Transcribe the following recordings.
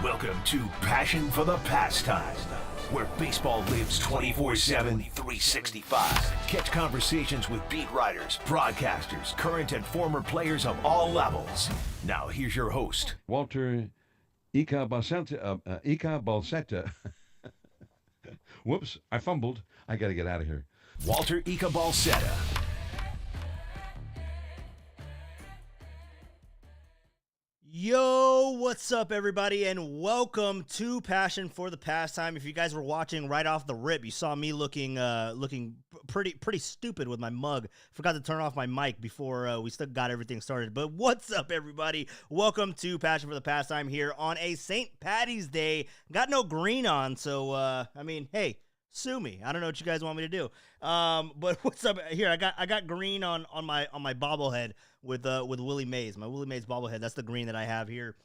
Welcome to Passion for the Pastime, where baseball lives 24/7, 365. Catch conversations with beat writers, broadcasters, current and former players of all levels. Now here's your host, Walter Balsetta. Whoops, I fumbled. I got to get out of here. Walter Balsetta. Yo, what's up, everybody, and welcome to Passion for the Pastime. If you guys were watching right off the rip, you saw me looking pretty stupid with my mug. Forgot to turn off my mic before we still got everything started. But what's up, everybody? Welcome to Passion for the Pastime here on a St. Patty's Day. Got no green on, so I mean, hey, sue me. I don't know what you guys want me to do. But what's up here? I got green on my bobblehead with Willie Mays. My Willie Mays bobblehead. That's the green that I have here.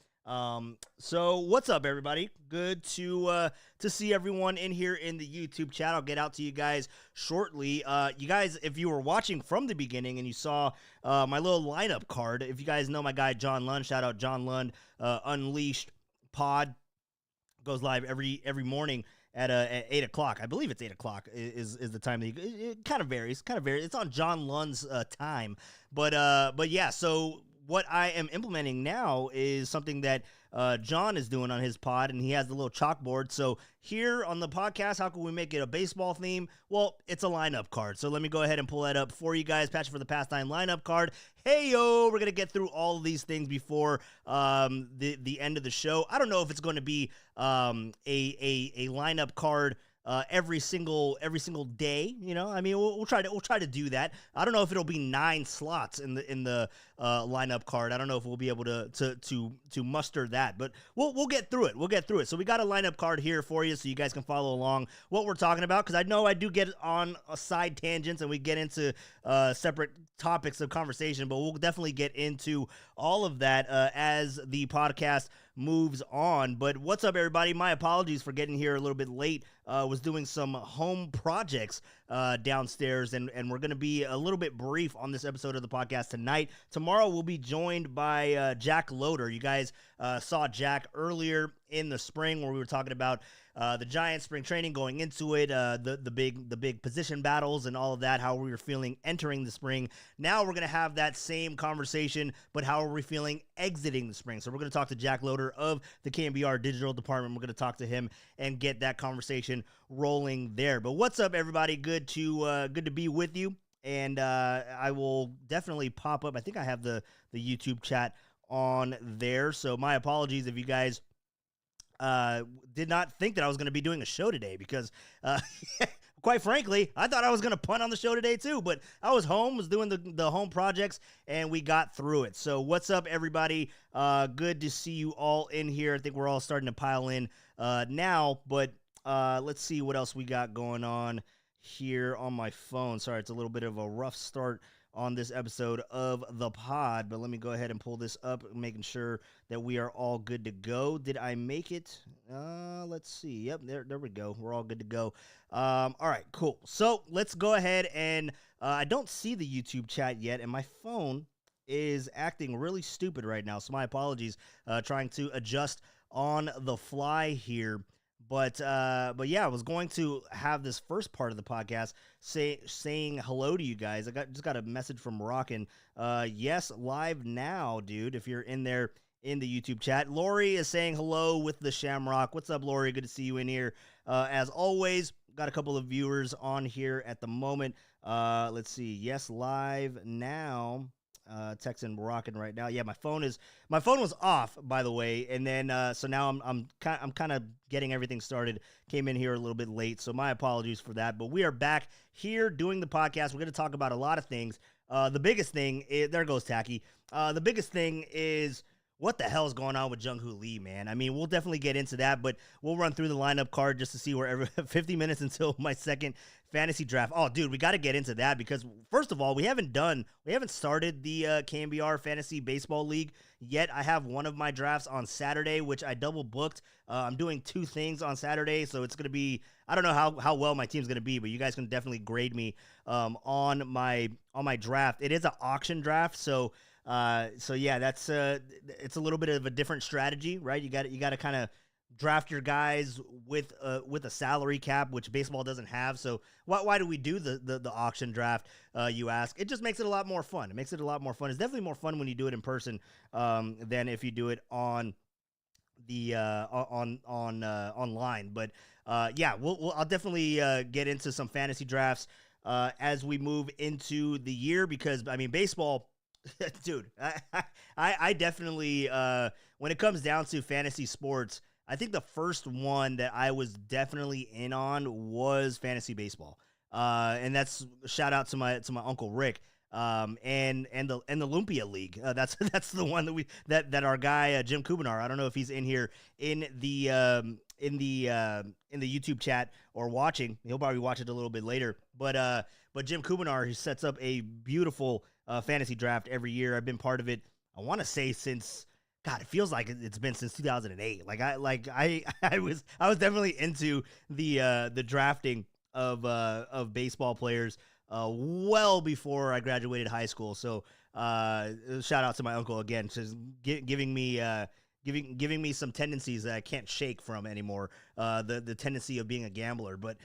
So what's up, everybody? Good to see everyone in here in the YouTube chat. I'll get out to you guys shortly. You guys, if you were watching from the beginning and you saw my little lineup card, if you guys know my guy John Lund, shout out John Lund, Unleashed Pod goes live every morning at 8 o'clock. I believe it's 8 o'clock is the time that it kind of varies. It's on John Lund's time. But yeah, so what I am implementing now is something that John is doing on his pod, and he has the little chalkboard. So here on the podcast, how can we make it a baseball theme? Well, it's a lineup card. So let me go ahead and pull that up for you guys. Passion for the Pastime lineup card. Hey, yo, we're going to get through all of these things before the end of the show. I don't know if it's going to be a lineup card every single day, you know. I mean, we'll try to do that. I don't know if it'll be 9 slots in the lineup card. I don't know if we'll be able to muster that, but we'll get through it. We'll get through it. So we got a lineup card here for you, so you guys can follow along what we're talking about. Because I know I do get on side tangents and we get into separate topics of conversation, but we'll definitely get into all of that as the podcast moves on. But what's up, everybody? My apologies for getting here a little bit late. Was doing some home projects downstairs, and we're going to be a little bit brief on this episode of the podcast tonight. Tomorrow we'll be joined by Jack Loader. You guys saw Jack earlier in the spring where we were talking about the Giants spring training, going into it, the big position battles and all of that, how we were feeling entering the spring. Now we're going to have that same conversation, but how are we feeling exiting the spring? So we're going to talk to Jack Loader of the KMBR digital department. We're going to talk to him and get that conversation rolling there. But what's up, everybody? Good to be with you. And I will definitely pop up. I think I have the YouTube chat on there. So my apologies if you guys did not think that I was going to be doing a show today, because quite frankly, I thought I was going to punt on the show today too, but I was home, was doing the home projects, and we got through it. So what's up, everybody? Good to see you all in here. I think we're all starting to pile in now, but let's see what else we got going on here on my phone. Sorry, it's a little bit of a rough start on this episode of the pod, but let me go ahead and pull this up, making sure that we are all good to go. Did I make it? Let's see. Yep, there we go. We're all good to go. All right, cool. So let's go ahead and I don't see the YouTube chat yet, and my phone is acting really stupid right now, so my apologies. Trying to adjust on the fly here. But yeah, I was going to have this first part of the podcast saying hello to you guys. I just got a message from Rockin'. Yes, live now, dude. If you're in there in the YouTube chat, Lori is saying hello with the Shamrock. What's up, Lori? Good to see you in here. As always, got a couple of viewers on here at the moment. Let's see. Yes, live now. Texting rocking right now. Yeah, my phone was off, by the way, and then so now I'm kind of getting everything started. Came in here a little bit late, so my apologies for that. But we are back here doing the podcast. We're going to talk about a lot of things. The biggest thing is, there goes Tacky. The biggest thing is, what the hell is going on with Jung Hoo Lee, man? I mean, we'll definitely get into that, but we'll run through the lineup card just to see where 50 minutes until my second fantasy draft. Oh, dude, we got to get into that, because first of all, we haven't started the KMBR Fantasy Baseball League yet. I have one of my drafts on Saturday, which I double booked. I'm doing 2 things on Saturday, so it's going to be, I don't know how well my team's going to be, but you guys can definitely grade me on my draft. It is an auction draft, so yeah, that's it's a little bit of a different strategy, right? You got to kind of draft your guys with a salary cap, which baseball doesn't have. So why do we do the auction draft? You ask. It just makes it a lot more fun. It makes it a lot more fun. It's definitely more fun when you do it in person than if you do it on the online. But yeah, I'll definitely get into some fantasy drafts as we move into the year, because I mean baseball. Dude, I definitely when it comes down to fantasy sports, I think the first one that I was definitely in on was fantasy baseball, and that's shout out to my uncle Rick, and the Lumpia League. That's the one that our guy Jim Kubinar. I don't know if he's in here in the YouTube chat or watching. He'll probably watch it a little bit later, but Jim Kubinar, he sets up a beautiful fantasy draft every year. I've been part of it. I want to say since. God, it feels like it's been since 2008. I was definitely into the drafting of baseball players well before I graduated high school. So shout out to my uncle again, just giving me some tendencies that I can't shake from anymore. The tendency of being a gambler, but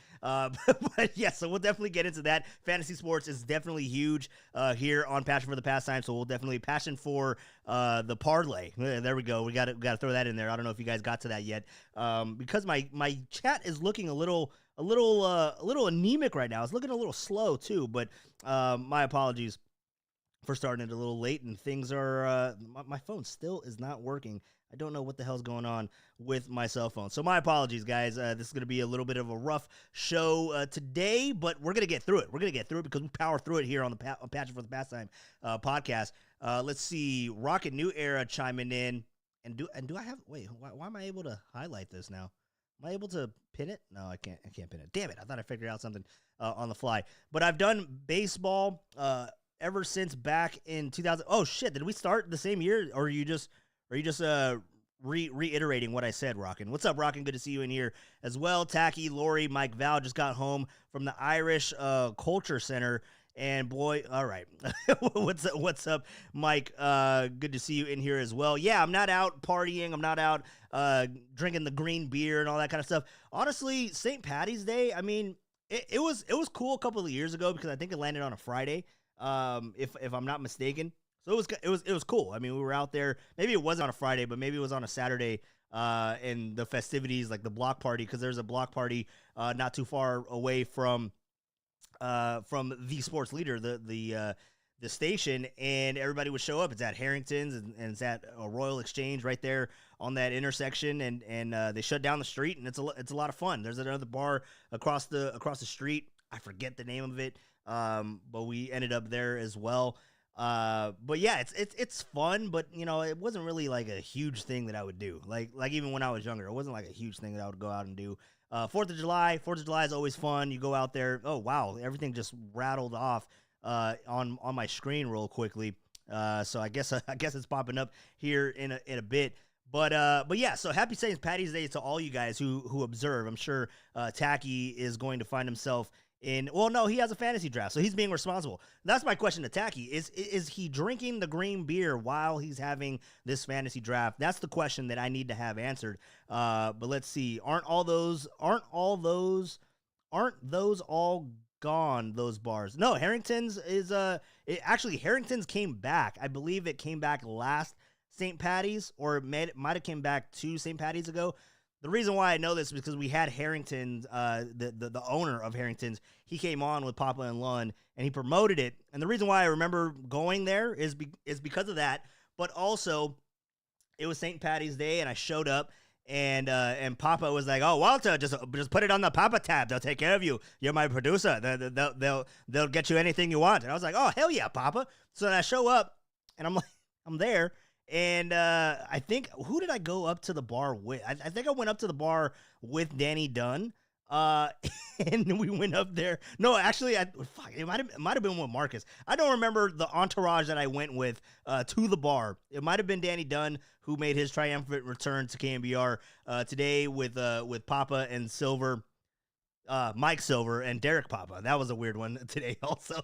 yeah. So we'll definitely get into that. Fantasy sports is definitely huge here on Passion for the Pastime. So we'll definitely passion for the parlay. There we go. We got to throw that in there. I don't know if you guys got to that yet, because my chat is looking a little anemic right now. It's looking a little slow too. But my apologies for starting it a little late, and things are my phone still is not working. I don't know what the hell's going on with my cell phone. So my apologies, guys. This is going to be a little bit of a rough show today, but we're going to get through it. We're going to get through it because we power through it here on the Passion for the Pastime podcast. Let's see. Rocket New Era chiming in. And do I have... Wait, why am I able to highlight this now? Am I able to pin it? No, I can't pin it. Damn it. I thought I figured out something on the fly. But I've done baseball ever since back in 2000. Oh, shit. Did we start the same year, or are you just reiterating what I said, Rockin'? What's up, Rockin'? Good to see you in here as well. Tacky, Lori, Mike Val just got home from the Irish Culture Center. And boy, all right. What's up, Mike? Good to see you in here as well. Yeah, I'm not out partying. I'm not out drinking the green beer and all that kind of stuff. Honestly, St. Patty's Day, I mean, it was cool a couple of years ago because I think it landed on a Friday, if I'm not mistaken. So it was cool. I mean, we were out there. Maybe it wasn't on a Friday, but maybe it was on a Saturday. And the festivities, like the block party, because there's a block party not too far away from the sports leader, the station, and everybody would show up. It's at Harrington's and it's at a Royal Exchange right there on that intersection, and they shut down the street, and it's a lot of fun. There's another bar across the street. I forget the name of it, but we ended up there as well. But yeah, it's fun, but you know, it wasn't really like a huge thing that I would do. Like even when I was younger, it wasn't like a huge thing that I would go out and do. 4th of July is always fun. You go out there. Oh wow, everything just rattled off on my screen real quickly. So I guess it's popping up here in a bit. But yeah, so happy St. Patty's Day to all you guys who observe. I'm sure Tacky is going to find himself well, no, he has a fantasy draft, so he's being responsible. That's my question to Tacky. Is he drinking the green beer while he's having this fantasy draft? That's the question that I need to have answered. But let's see. Aren't those all gone, those bars? No, Harrington's is actually Harrington's came back. I believe it came back last St. Patty's, or it might have came back 2 St. Patty's ago. The reason why I know this is because we had Harrington's, the owner of Harrington's, he came on with Papa and Lund, and he promoted it. And the reason why I remember going there is because of that. But also, it was St. Patty's Day, and I showed up, and Papa was like, "Oh, Walter, just put it on the Papa tab. They'll take care of you. You're my producer. They'll get you anything you want." And I was like, "Oh, hell yeah, Papa!" So then I show up, and I'm there. And I think, who did I go up to the bar with? I think I went up to the bar with Danny Dunn, and we went up there. No, actually, it might have been with Marcus. I don't remember the entourage that I went with to the bar. It might have been Danny Dunn, who made his triumphant return to KMBR today with Papa and Silver. Mike Silver and Derek Papa. That was a weird one today also.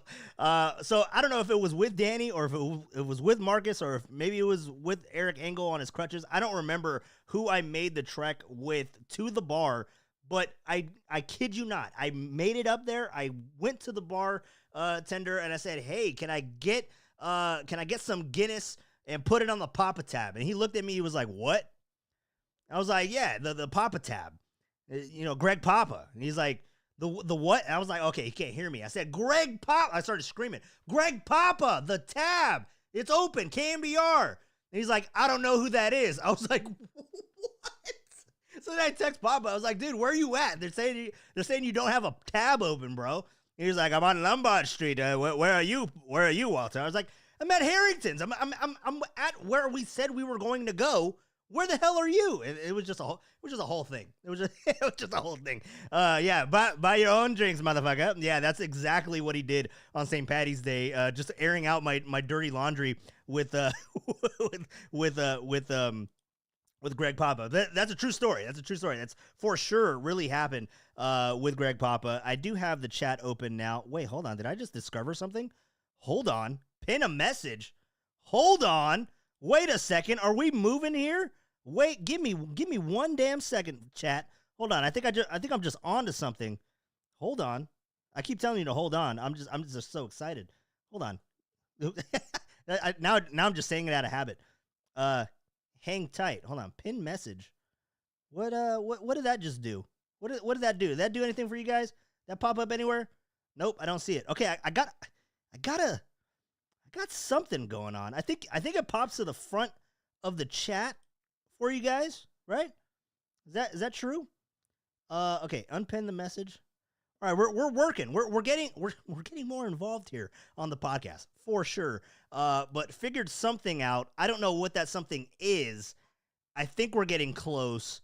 So I don't know if it was with Danny or if it was with Marcus or if maybe it was with Eric Engel on his crutches. I don't remember who I made the trek with to the bar, but I kid you not. I made it up there. I went to the bar tender and I said, "Hey, can I get some Guinness and put it on the Papa tab?" And he looked at me. He was like, "What?" I was like, "Yeah, the Papa tab. Greg Papa." And he's like, the what? And I was like, okay, he can't hear me. I said, Greg Papa. I started screaming, Greg Papa, the tab. It's open, KMBR. And he's like, I don't know who that is. I was like, what? So then I text Papa. I was like, dude, where are you at? They're saying you don't have a tab open, bro. And he's like, I'm on Lombard Street. Where are you? Where are you, Walter? I was like, I'm at Harrington's. I'm at where we said we were going to go. Where the hell are you? It was just a whole thing. It was just a whole thing. Yeah, buy your own drinks, motherfucker. Yeah, that's exactly what he did on St. Patty's Day. Just airing out my dirty laundry with Greg Papa. That's a true story. That's for sure really happened with Greg Papa. I do have the chat open now. Wait, hold on. Did I just discover something? Hold on. Pin a message. Hold on. Wait a second. Are we moving here? Wait, give me one damn second, chat. Hold on. I think I'm just on to something. Hold on. I keep telling you to hold on. I'm just so excited. Hold on. Now I'm just saying it out of habit. Hang tight. Hold on. Pin message. What did that just do? What did that do? Did that do anything for you guys? That pop up anywhere? Nope, I don't see it. Okay, I got something going on. I think it pops to the front of the chat for you guys, right? Is that true? Okay, unpin the message. All right, we're working. We're getting more involved here on the podcast for sure. But figured something out. I don't know what that something is. I think we're getting close.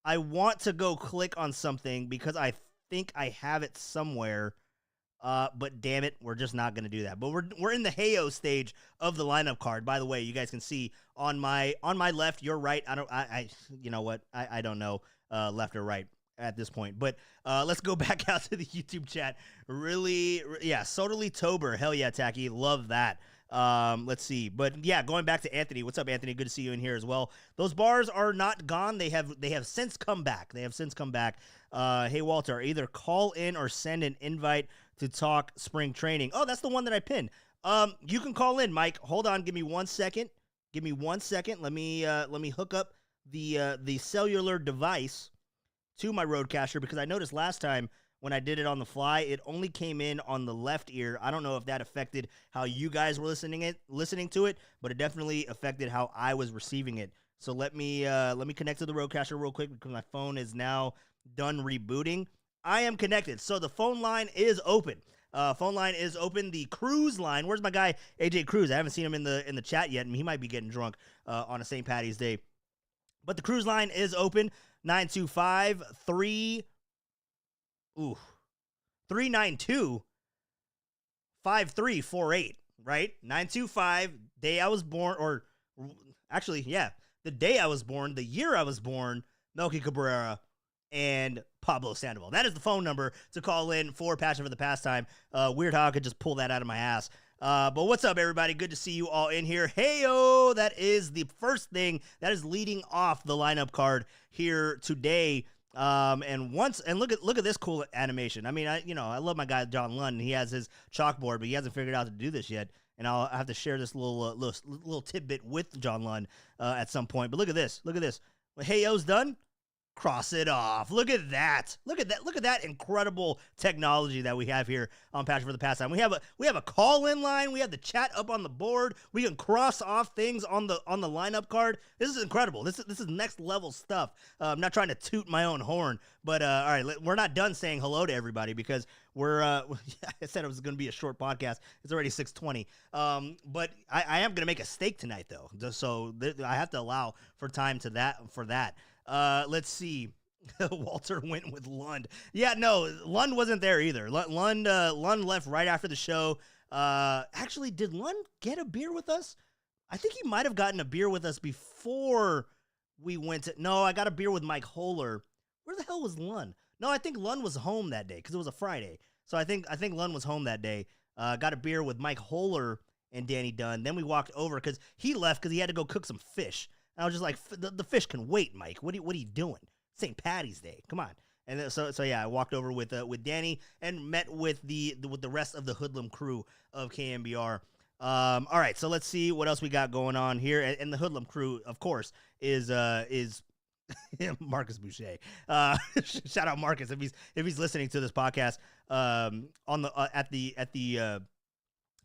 I want to go click on something because I think I have it somewhere. But damn it, we're just not gonna do that. But we're in the Heyo stage of the lineup card. By the way, you guys can see on my left, your right. I you know what? I don't know left or right at this point. But let's go back out to the YouTube chat. Really, yeah, Sotally Tober. Hell yeah, Tacky. Love that. Let's see. But yeah, going back to Anthony. What's up, Anthony? Good to see you in here as well. Those bars are not gone. They have since come back. Hey, Walter, either call in or send an invite to talk spring training. Oh, that's the one that I pinned. You can call in, Mike. Hold on. Give me 1 second. Let me hook up the cellular device to my Rodecaster because I noticed last time when I did it on the fly, it only came in on the left ear. I don't know if that affected how you guys were listening to it, but it definitely affected how I was receiving it. So let me connect to the Rodecaster real quick because my phone is now done rebooting. I am connected. So the phone line is open. The cruise line. Where's my guy AJ Cruz? I haven't seen him in the chat yet, and he might be getting drunk on a St. Patty's Day. But the cruise line is open. 392-5348, right? 925, day I was born, or actually, yeah, the day I was born, the year I was born, Melky Cabrera and Pablo Sandoval. That is the phone number to call in for Passion for the Pastime. Weird how I could just pull that out of my ass. But what's up, everybody? Good to see you all in here. Hey-o! That is the first thing that is leading off the lineup card here today. And look at this cool animation. I mean, I love my guy John Lund. He has his chalkboard, but he hasn't figured out to do this yet. And I have to share this little tidbit with John Lund at some point. But look at this. When Hey-o's done, cross it off. Look at that. Look at that incredible technology that we have here on Passion for the Pastime. We have a call-in line. We have the chat up on the board. We can cross off things on the lineup card. This is incredible. This is next level stuff. I'm not trying to toot my own horn, but all right, we're not done saying hello to everybody because we're I said it was going to be a short podcast. It's already 6:20. But I am going to make a steak tonight though, so I have to allow for time for that. Let's see. Walter went with Lund. Yeah, no, Lund wasn't there either. Lund left right after the show. Actually, did Lund get a beer with us? I think he might have gotten a beer with us before we went to. No, I got a beer with Mike Holler. Where the hell was Lund? No, I think Lund was home that day because it was a Friday. So I think Lund was home that day. Got a beer with Mike Holler and Danny Dunn. Then we walked over because he left because he had to go cook some fish. And I was just like, the fish can wait, Mike. What are you doing? St. Patty's Day. Come on. And then, so yeah, I walked over with Danny and met with the rest of the hoodlum crew of KMBR. All right, so let's see what else we got going on here. And the hoodlum crew, of course, is Marcus Boucher. Shout out Marcus if he's listening to this podcast. On the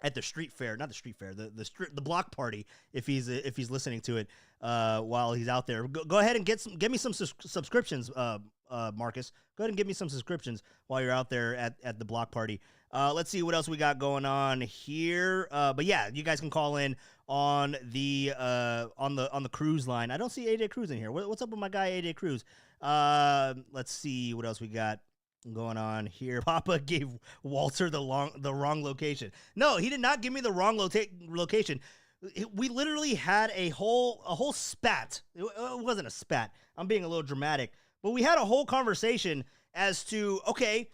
at the street fair, not the street fair, the block party. If he's listening to it while he's out there, go ahead and get me some subscriptions, Marcus. Go ahead and give me some subscriptions while you're out there at the block party. Let's see what else we got going on here. But yeah, you guys can call in on the cruise line. I don't see AJ Cruz in here. What's up with my guy AJ Cruz? Let's see what else we got going on here. Papa gave Walter the wrong location. No, he did not give me the wrong location. We literally had a whole spat. It wasn't a spat. I'm being a little dramatic, but we had a whole conversation as to, okay,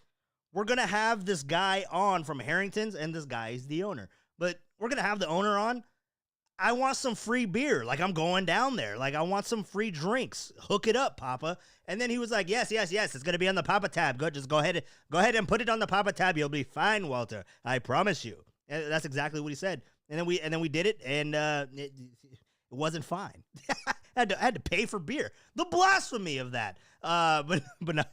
we're going to have this guy on from Harrington's, and this guy is the owner, but we're going to have the owner on. I want some free beer. Like, I'm going down there. Like, I want some free drinks. Hook it up, Papa. And then he was like, yes. It's going to be on the Papa tab. Just go ahead and put it on the Papa tab. You'll be fine, Walter. I promise you. And that's exactly what he said. And then we did it, and it wasn't fine. I had to pay for beer. The blasphemy of that. But no.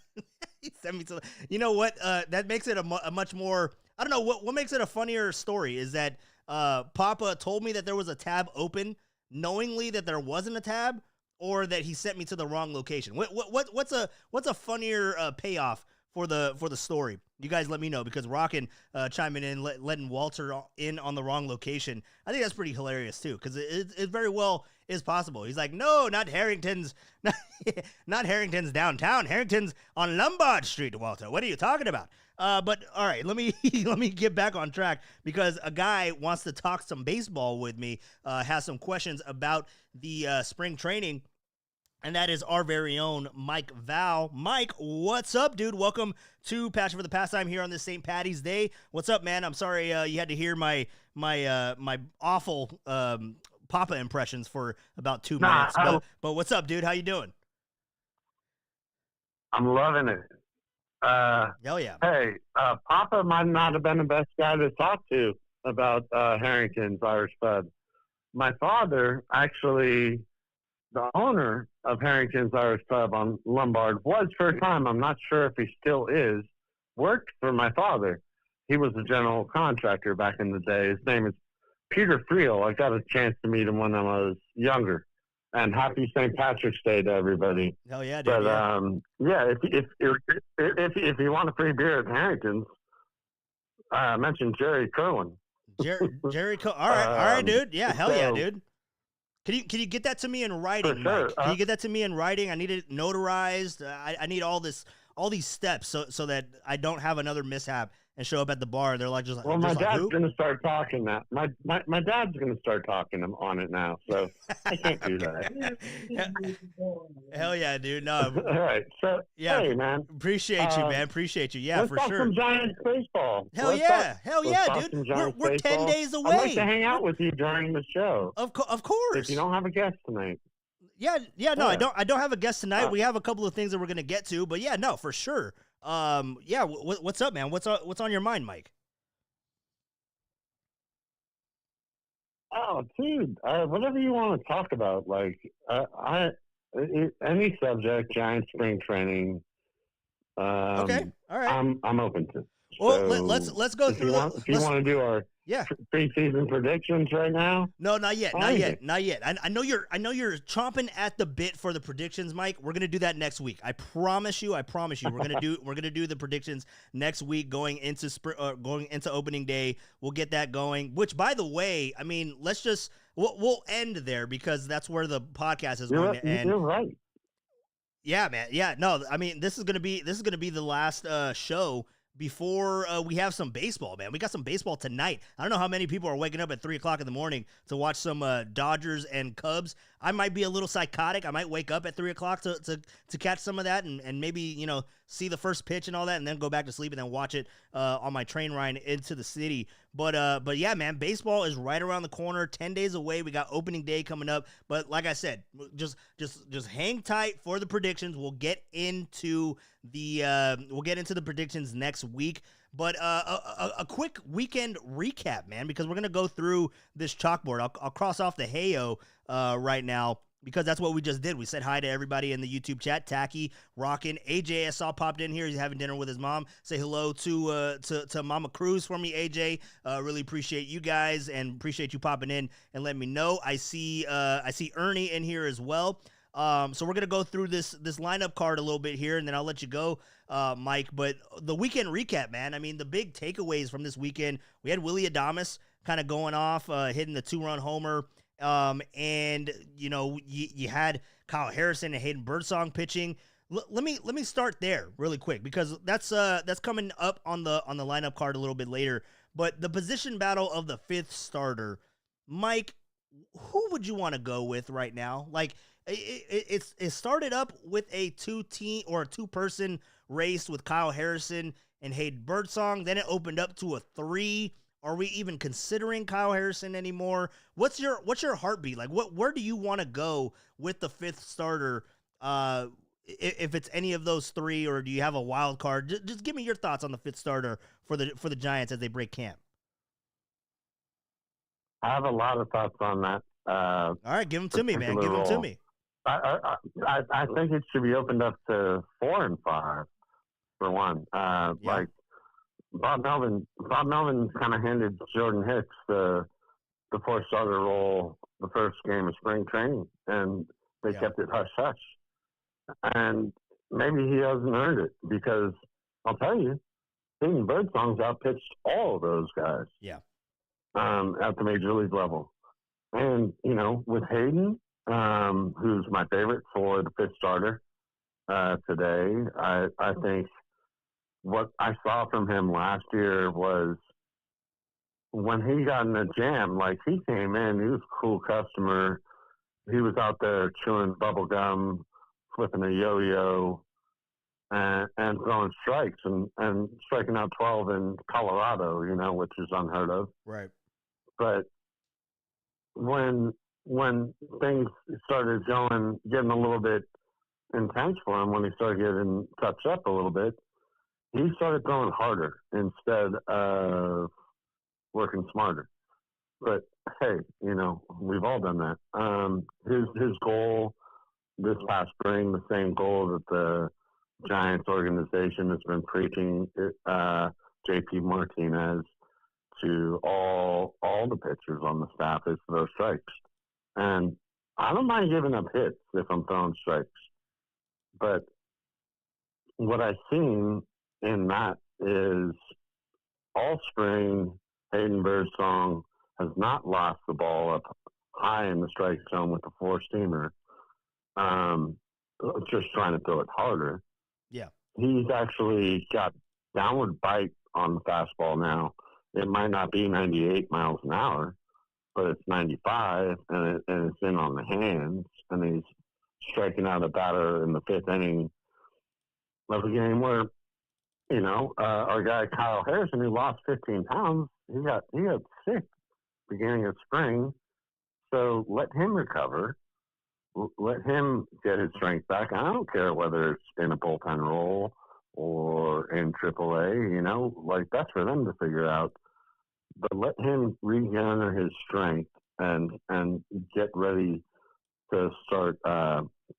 He sent me to, you know what? That makes it a much more, I don't know, what makes it a funnier story is that Papa told me that there was a tab open knowingly that there wasn't a tab, or that he sent me to the wrong location. What's a funnier payoff for the story? You guys let me know, because Rockin' chiming in, letting Walter in on the wrong location. I think that's pretty hilarious too, because it very well is possible. He's like, no, not Harrington's, not Harrington's downtown. Harrington's on Lombard Street, Walter. What are you talking about? But all right, let me get back on track, because a guy wants to talk some baseball with me, has some questions about the spring training, and that is our very own Mike Val. Mike, what's up, dude? Welcome to Passion for the Pastime here on this St. Patty's Day. What's up, man? I'm sorry you had to hear my awful Papa impressions for about 2 minutes. But what's up, dude? How you doing? I'm loving it. Hell yeah. Hey, Papa might not have been the best guy to talk to about Harrington's Irish Pub. My father, actually, the owner of Harrington's Irish Pub on Lombard, was for a time, I'm not sure if he still is, worked for my father. He was a general contractor back in the day. His name is Peter Friel. I got a chance to meet him when I was younger. And happy St. Patrick's Day to everybody. Hell yeah, dude. But yeah, if you want a free beer at Harrington's, mention Jerry Kerwin. Jerry Kerwin. All right, dude. Yeah, hell yeah, dude. Can you get that to me in writing, sure. Mike? Can you get that to me in writing? I need it notarized. I need all these steps so that I don't have another mishap and show up at the bar. They're like, well, my dad's going to start talking that. My dad's going to start talking on it now, so I can't do that. Hell yeah, dude. No. All right. So, yeah, hey, man. Appreciate you, man. Appreciate you. Yeah, let's for talk sure. some Giants baseball. Hell yeah, dude. We're 10 days away. I'd like to hang out with you during the show. Of course. If you don't have a guest tonight. Yeah. No, I don't have a guest tonight. We have a couple of things that we're gonna get to, but yeah, no, for sure. Yeah. What's up, man? What's on your mind, Mike? Oh, dude, whatever you want to talk about. Like, any subject, Giant spring training. Okay, all right. I'm open to. Well, so let's go through. If you want to do our preseason predictions right now? No, not yet. Not yet. I know you're chomping at the bit for the predictions, Mike. We're gonna do that next week. I promise you. We're gonna do the predictions next week going into opening day. We'll get that going. Which, by the way, I mean, we'll end there because that's where the podcast is going to end. You're right. Yeah, man. Yeah, no. I mean, this is gonna be the last show before we have some baseball, man. We got some baseball tonight. I don't know how many people are waking up at 3 o'clock in the morning to watch some Dodgers and Cubs. I might be a little psychotic. I might wake up at 3 o'clock to catch some of that and maybe, you know, see the first pitch and all that and then go back to sleep and then watch it on my train ride into the city. But yeah, man, baseball is right around the corner, 10 days away. We got opening day coming up. But like I said, just hang tight for the predictions. We'll get into the predictions next week. But a quick weekend recap, man, because we're gonna go through this chalkboard. I'll cross off the Heyo right now, because that's what we just did. We said hi to everybody in the YouTube chat. Tacky, Rockin', AJ I saw popped in here. He's having dinner with his mom. Say hello to Mama Cruz for me, AJ. Really appreciate you guys and appreciate you popping in and letting me know. I see Ernie in here as well. So we're gonna go through this lineup card a little bit here, and then I'll let you go, Mike. But the weekend recap, man. I mean, the big takeaways from this weekend: we had Willy Adames kind of going off, hitting the 2-run homer. And you know, you had Kyle Harrison and Hayden Birdsong pitching. Let me start there really quick, because that's coming up on the lineup card a little bit later. But the position battle of the fifth starter, Mike, who would you want to go with right now? Like, it started up with a two-person race with Kyle Harrison and Hayden Birdsong. Then it opened up to a 3. Are we even considering Kyle Harrison anymore? What's your heartbeat? Like, where do you want to go with the fifth starter? If it's any of those 3, or do you have a wild card? Just give me your thoughts on the fifth starter for the Giants as they break camp. I have a lot of thoughts on that. All right, give them to me, man. Give them to me. I think it should be opened up to 4 and 5 for one. Yeah. Like Bob Melvin kind of handed Jordan Hicks the 4th starter role the first game of spring training, and they kept it hush hush. And maybe he hasn't earned it, because I'll tell you, Hayden Birdsong's outpitched all of those guys. Yeah. At the major league level. And, you know, with Hayden, who's my favorite for the fifth starter today, I think what I saw from him last year was when he got in a jam, like, he came in, he was a cool customer. He was out there chewing bubble gum, flipping a yo-yo, and throwing strikes and striking out 12 in Colorado, you know, which is unheard of. Right. But when things started getting a little bit intense for him, when he started getting touched up a little bit, he started throwing harder instead of working smarter. But hey, you know, we've all done that. His goal this past spring, the same goal that the Giants organization has been preaching, JP Martinez, to all the pitchers on the staff, is those strikes. And I don't mind giving up hits if I'm throwing strikes. But what I've seen in that is all spring, Hayden Birdsong has not lost the ball up high in the strike zone with the 4-seamer, just trying to throw it harder. Yeah. He's actually got downward bite on the fastball now. It might not be 98 miles an hour, but it's 95, and it's in on the hands, and he's striking out a batter in the 5th inning of a game where, you know, our guy Kyle Harrison, who lost 15 pounds, he got sick beginning of spring. So let him recover. Let him get his strength back. I don't care whether it's in a bullpen role or in AAA, you know, like, that's for them to figure out. But let him regain his strength and get ready to start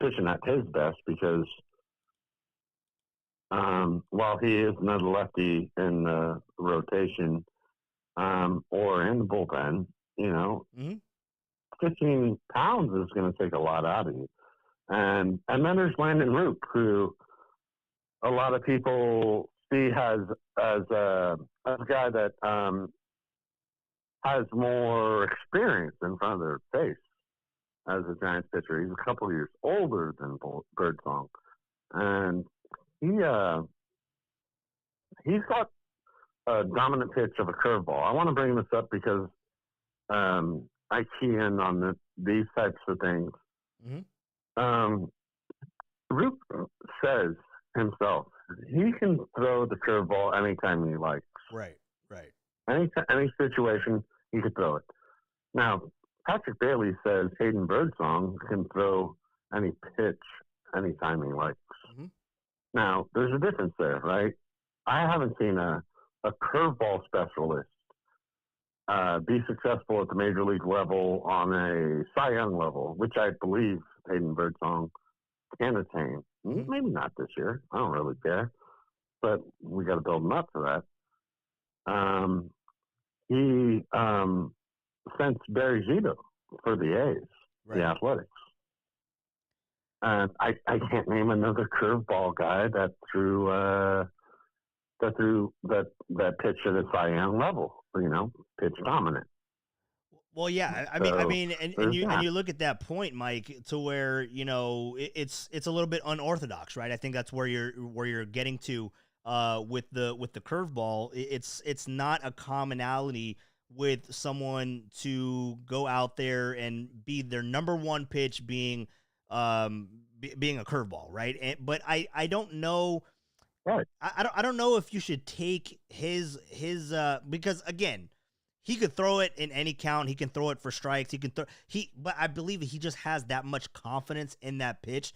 pitching at his best, because while he is another lefty in the rotation or in the bullpen, you know, 15 pounds is going to take a lot out of you. And then there's Landon Roop, who a lot of people see as a guy that has more experience in front of their face as a Giants pitcher. He's a couple of years older than Birdsong, and he's got a dominant pitch of a curveball. I want to bring this up because I key in on these types of things. Mm-hmm. Roop says himself he can throw the curveball anytime he likes. Right, right. Any situation, he could throw it. Now, Patrick Bailey says Hayden Birdsong can throw any pitch anytime he likes. Mm-hmm. Now, there's a difference there, right? I haven't seen a curveball specialist be successful at the major league level on a Cy Young level, which I believe Hayden Birdsong can attain. Mm-hmm. Maybe not this year. I don't really care. But we got to build him up for that. He sent Barry Zito for the A's, Right. the Athletics. And I can't name another curveball guy that threw that pitch at a Cy Young level. Pitch dominant. Well, yeah, I mean, and you look at that point, Mike, to where it's a little bit unorthodox, right? I think that's where you're getting to with the curveball. It's not a commonality with someone to go out there and be their number one pitch being being a curveball, right? But I don't know. Right. I don't know if you should take his because again, he could throw it in any count. He can throw it for strikes. But I believe he just has that much confidence in that pitch.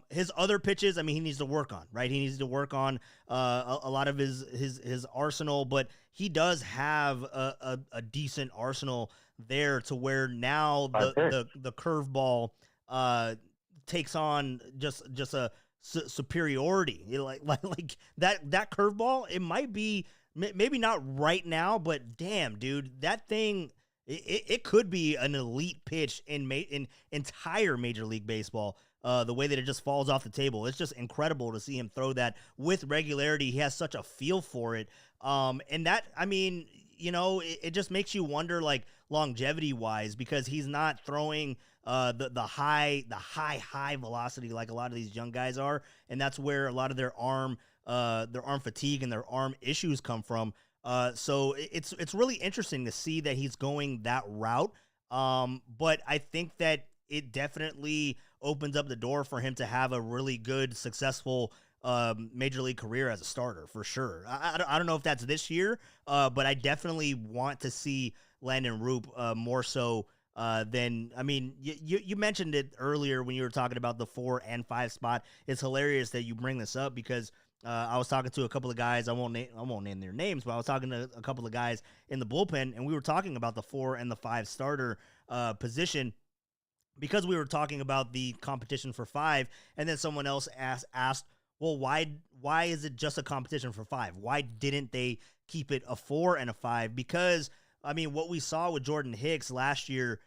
His other pitches, I mean, he needs to work on, right? He needs to work on a lot of his arsenal, but he does have a decent arsenal there to where now the curveball takes on just a superiority. Like that curveball, it might be. Maybe not right now, but damn, dude, that thing, it could be an elite pitch in entire Major League Baseball. The way that it just falls off the table, it's just incredible to see him throw that with regularity. He has such a feel for it, and that, I mean, it just makes you wonder, like, longevity wise, because he's not throwing the high velocity like a lot of these young guys are, and that's where a lot of their arm fatigue and their arm issues come from. So it's really interesting to see that he's going that route. But I think that it definitely opens up the door for him to have a really good, successful major league career as a starter for sure. I don't know if that's this year, but I definitely want to see Landon Roop more so than, I mean, you mentioned it earlier when you were talking about the 4 and 5 spot. It's hilarious that you bring this up because I was talking to a couple of guys. I won't name their names, but I was talking to a couple of guys in the bullpen, and we were talking about the 4 and the 5 starter position because we were talking about the competition for 5, and then someone else asked, well, why is it just a competition for 5? Why didn't they keep it a 4 and a 5? Because, I mean, what we saw with Jordan Hicks last year,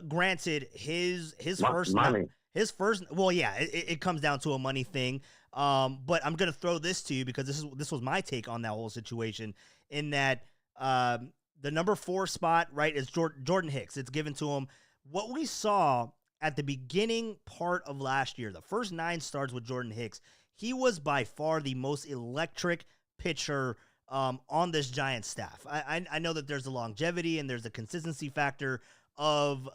granted, his first money. His first, well, yeah, it comes down to a money thing. But I'm gonna throw this to you because this was my take on that whole situation. In that the number 4 spot, right, is Jordan Hicks. It's given to him. What we saw at the beginning part of last year, the first 9 starts with Jordan Hicks, he was by far the most electric pitcher on this Giants staff. I know that there's the longevity and there's the consistency factor of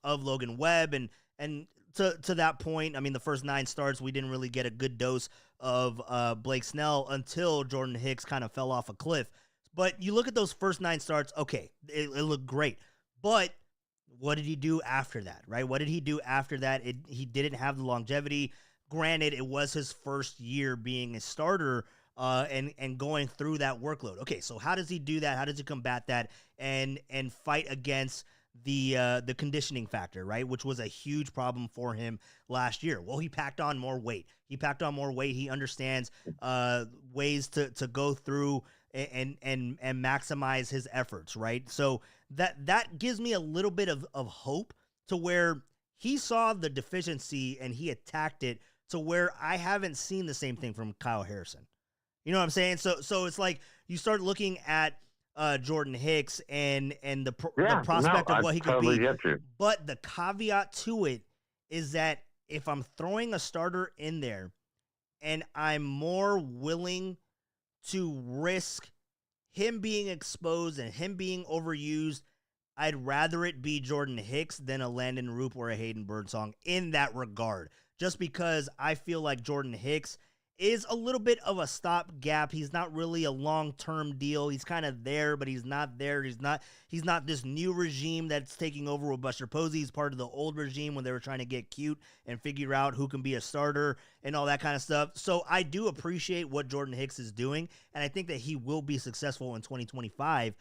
Logan Webb and to that point, I mean, the first 9 starts, we didn't really get a good dose of Blake Snell until Jordan Hicks kind of fell off a cliff. But you look at those first 9 starts, okay, it looked great. But what did he do after that, right? What did he do after that? He didn't have the longevity. Granted, it was his first year being a starter and going through that workload. Okay, so how does he do that? How does he combat that and fight against the conditioning factor, right? Which was a huge problem for him last year. Well, he packed on more weight. He understands ways to go through and maximize his efforts, right? So that gives me a little bit of hope to where he saw the deficiency and he attacked it to where I haven't seen the same thing from Kyle Harrison. You know what I'm saying? So it's like you start looking at Jordan Hicks and the prospect of what he could be. But the caveat to it is that if I'm throwing a starter in there and I'm more willing to risk him being exposed and him being overused, I'd rather it be Jordan Hicks than a Landon Roop or a Hayden Birdsong in that regard. Just because I feel like Jordan Hicks is a little bit of a stopgap. He's not really a long-term deal. He's kind of there, but he's not there. He's not this new regime that's taking over with Buster Posey. He's part of the old regime when they were trying to get cute and figure out who can be a starter and all that kind of stuff. So I do appreciate what Jordan Hicks is doing, and I think that he will be successful in 2025.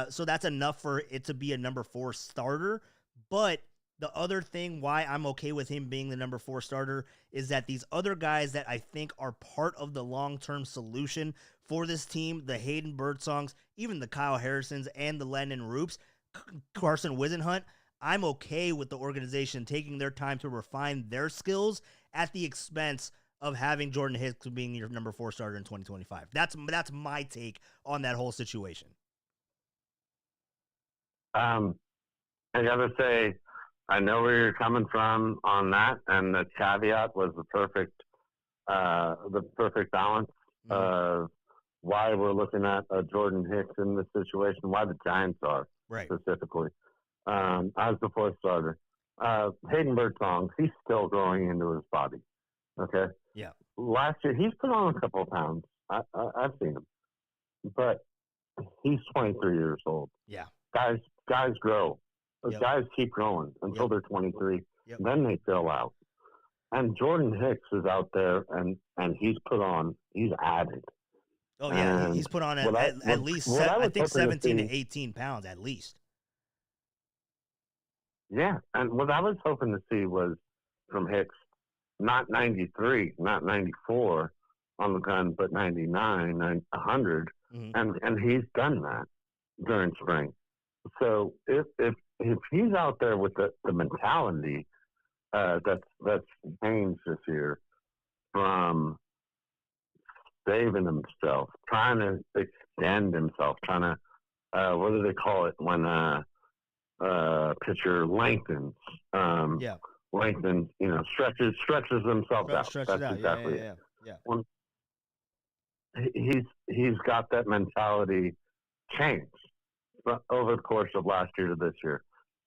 So that's enough for it to be a number 4 starter. But the other thing why I'm okay with him being the number 4 starter is that these other guys that I think are part of the long-term solution for this team, the Hayden Birdsongs, even the Kyle Harrisons and the Landon Roops, Carson Wisenhunt, I'm okay with the organization taking their time to refine their skills at the expense of having Jordan Hicks being your number 4 starter in 2025. That's my take on that whole situation. I gotta say, I know where you're coming from on that, and the caveat was the perfect balance of why we're looking at Jordan Hicks in this situation, why the Giants are specifically as the 4th starter. Hayden Birdsong, he's still growing into his body. Okay. Yeah. Last year, he's put on a couple of pounds. I've seen him, but he's 23 years old. Yeah. Guys grow. Yep. Guys keep growing until they're 23. Yep. Then they fill out. And Jordan Hicks is out there, and he's added. Oh, yeah. And he's put on at least, I think, 17 to 18 pounds at least. Yeah. And what I was hoping to see was from Hicks, not 93, not 94 on the gun, but 99, 100. Mm-hmm. And he's done that during spring. So if he's out there with the mentality that's changed this year from saving himself, trying to extend himself, trying to what do they call it when pitcher lengthens? Lengthens, stretches himself out. That's exactly it. Yeah. He's got that mentality changed over the course of last year to this year.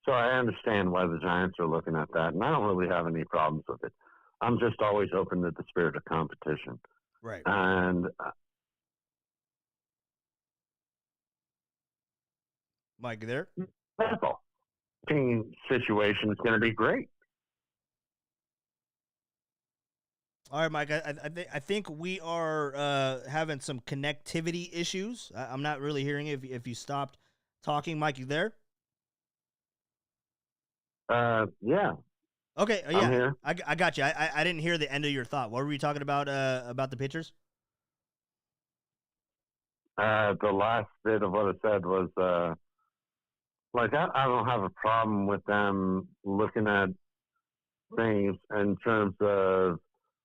So I understand why the Giants are looking at that, and I don't really have any problems with it. I'm just always open to the spirit of competition. Right. And Mike, you there? That's all. Team situation is going to be great. All right, Mike, I think we are having some connectivity issues. I'm not really hearing it if you stopped talking. Mike, you there? Yeah. Okay, yeah. I'm here. I got you. I didn't hear the end of your thought. What were you talking about the pitchers? The last bit of what I said was, I don't have a problem with them looking at things in terms of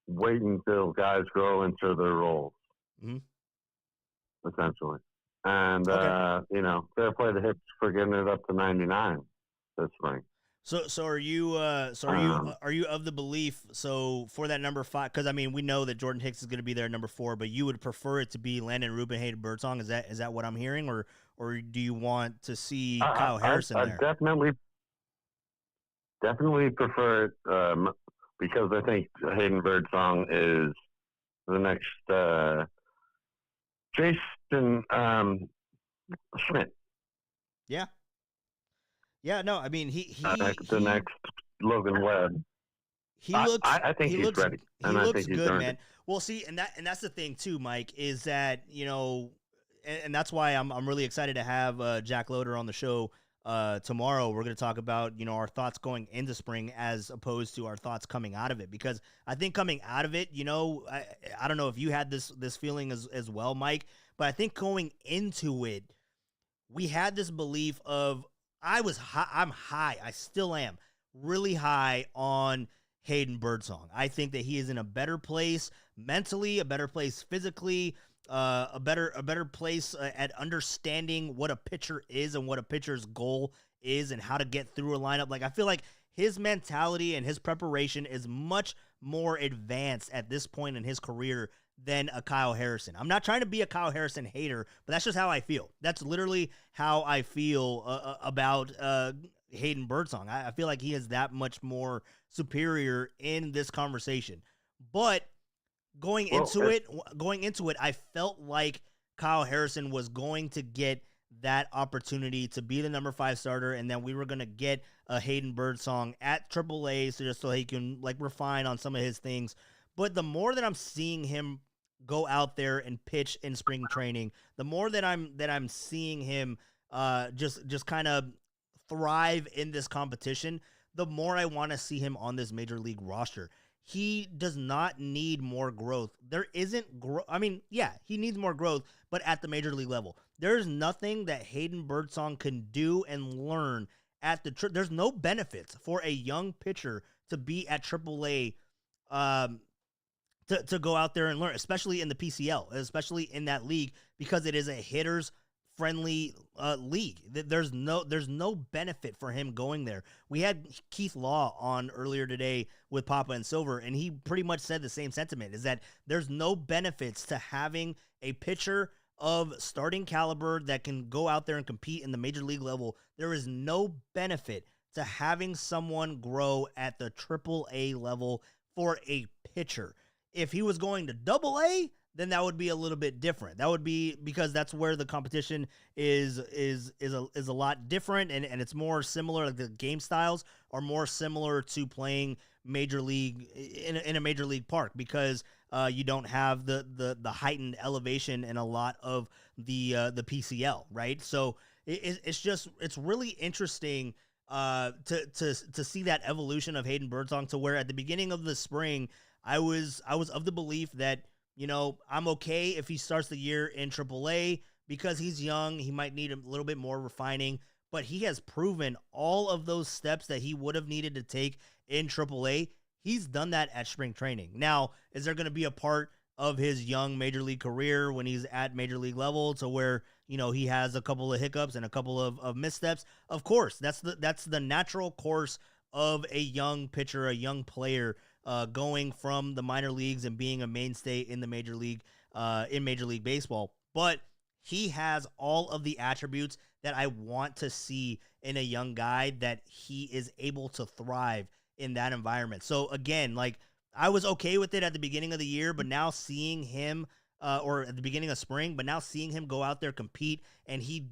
waiting till guys grow into their roles, essentially. And, fair play to Hicks for getting it up to 99 this spring. So are you are you of the belief, so for that number 5, because I mean we know that Jordan Hicks is going to be there at number 4, but you would prefer it to be Landon Roop and Hayden Birdsong? Is that what I'm hearing, or do you want to see Kyle Harrison there? I definitely prefer it because I think Hayden Birdsong is the next Jason Schmidt. Yeah. Yeah, no, I mean he next Logan Webb. I think he's ready. He looks good, man. Well, see, and that's the thing too, Mike, is that and that's why I'm really excited to have Jack Loader on the show tomorrow. We're going to talk about our thoughts going into spring as opposed to our thoughts coming out of it, because I think coming out of it, I don't know if you had this feeling as well, Mike, but I think going into it, we had this belief of I'm high. I still am really high on Hayden Birdsong. I think that he is in a better place mentally, a better place physically, a better place at understanding what a pitcher is and what a pitcher's goal is and how to get through a lineup. Like, I feel like his mentality and his preparation is much more advanced at this point in his career than a Kyle Harrison. I'm not trying to be a Kyle Harrison hater, but that's just how I feel. That's literally how I feel about Hayden Birdsong. I feel like he is that much more superior in this conversation. But going into it, I felt like Kyle Harrison was going to get that opportunity to be the number 5 starter, and then we were going to get a Hayden Birdsong at AAA, so he can like refine on some of his things. But the more that I'm seeing him go out there and pitch in spring training, the more that I'm seeing him just kind of thrive in this competition, the more I want to see him on this major league roster. He does not need more growth. There isn't growth. I mean, yeah, he needs more growth, but at the major league level, there's nothing that Hayden Birdsong can do and learn at the. There's no benefits for a young pitcher to be at AAA, to go out there and learn, especially in the PCL, especially in that league, because it is a hitter's friendly league. There's no benefit for him going there. We had Keith Law on earlier today with Papa and Silver, and he pretty much said the same sentiment, is that there's no benefits to having a pitcher of starting caliber that can go out there and compete in the major league level. There is no benefit to having someone grow at the AAA level for a pitcher. If he was going to AA, then that would be a little bit different. That would be because that's where the competition is a lot different, and it's more similar. Like the game styles are more similar to playing major league in a major league park, because you don't have the heightened elevation in a lot of the PCL, right? So it's really interesting to see that evolution of Hayden Birdsong, to where at the beginning of the spring, I was of the belief that, you know, I'm okay if he starts the year in AAA because he's young. He might need a little bit more refining, but he has proven all of those steps that he would have needed to take in AAA. He's done that at spring training. Now, is there going to be a part of his young major league career when he's at major league level to where, you know, he has a couple of hiccups and a couple of missteps? Of course, that's the natural course of a young pitcher, a young player, going from the minor leagues and being a mainstay in the major league, in Major League Baseball. But he has all of the attributes that I want to see in a young guy, that he is able to thrive in that environment. So again, like, I was okay with it at the beginning of the year, but now seeing him, or at the beginning of spring, but now seeing him go out there, compete, and he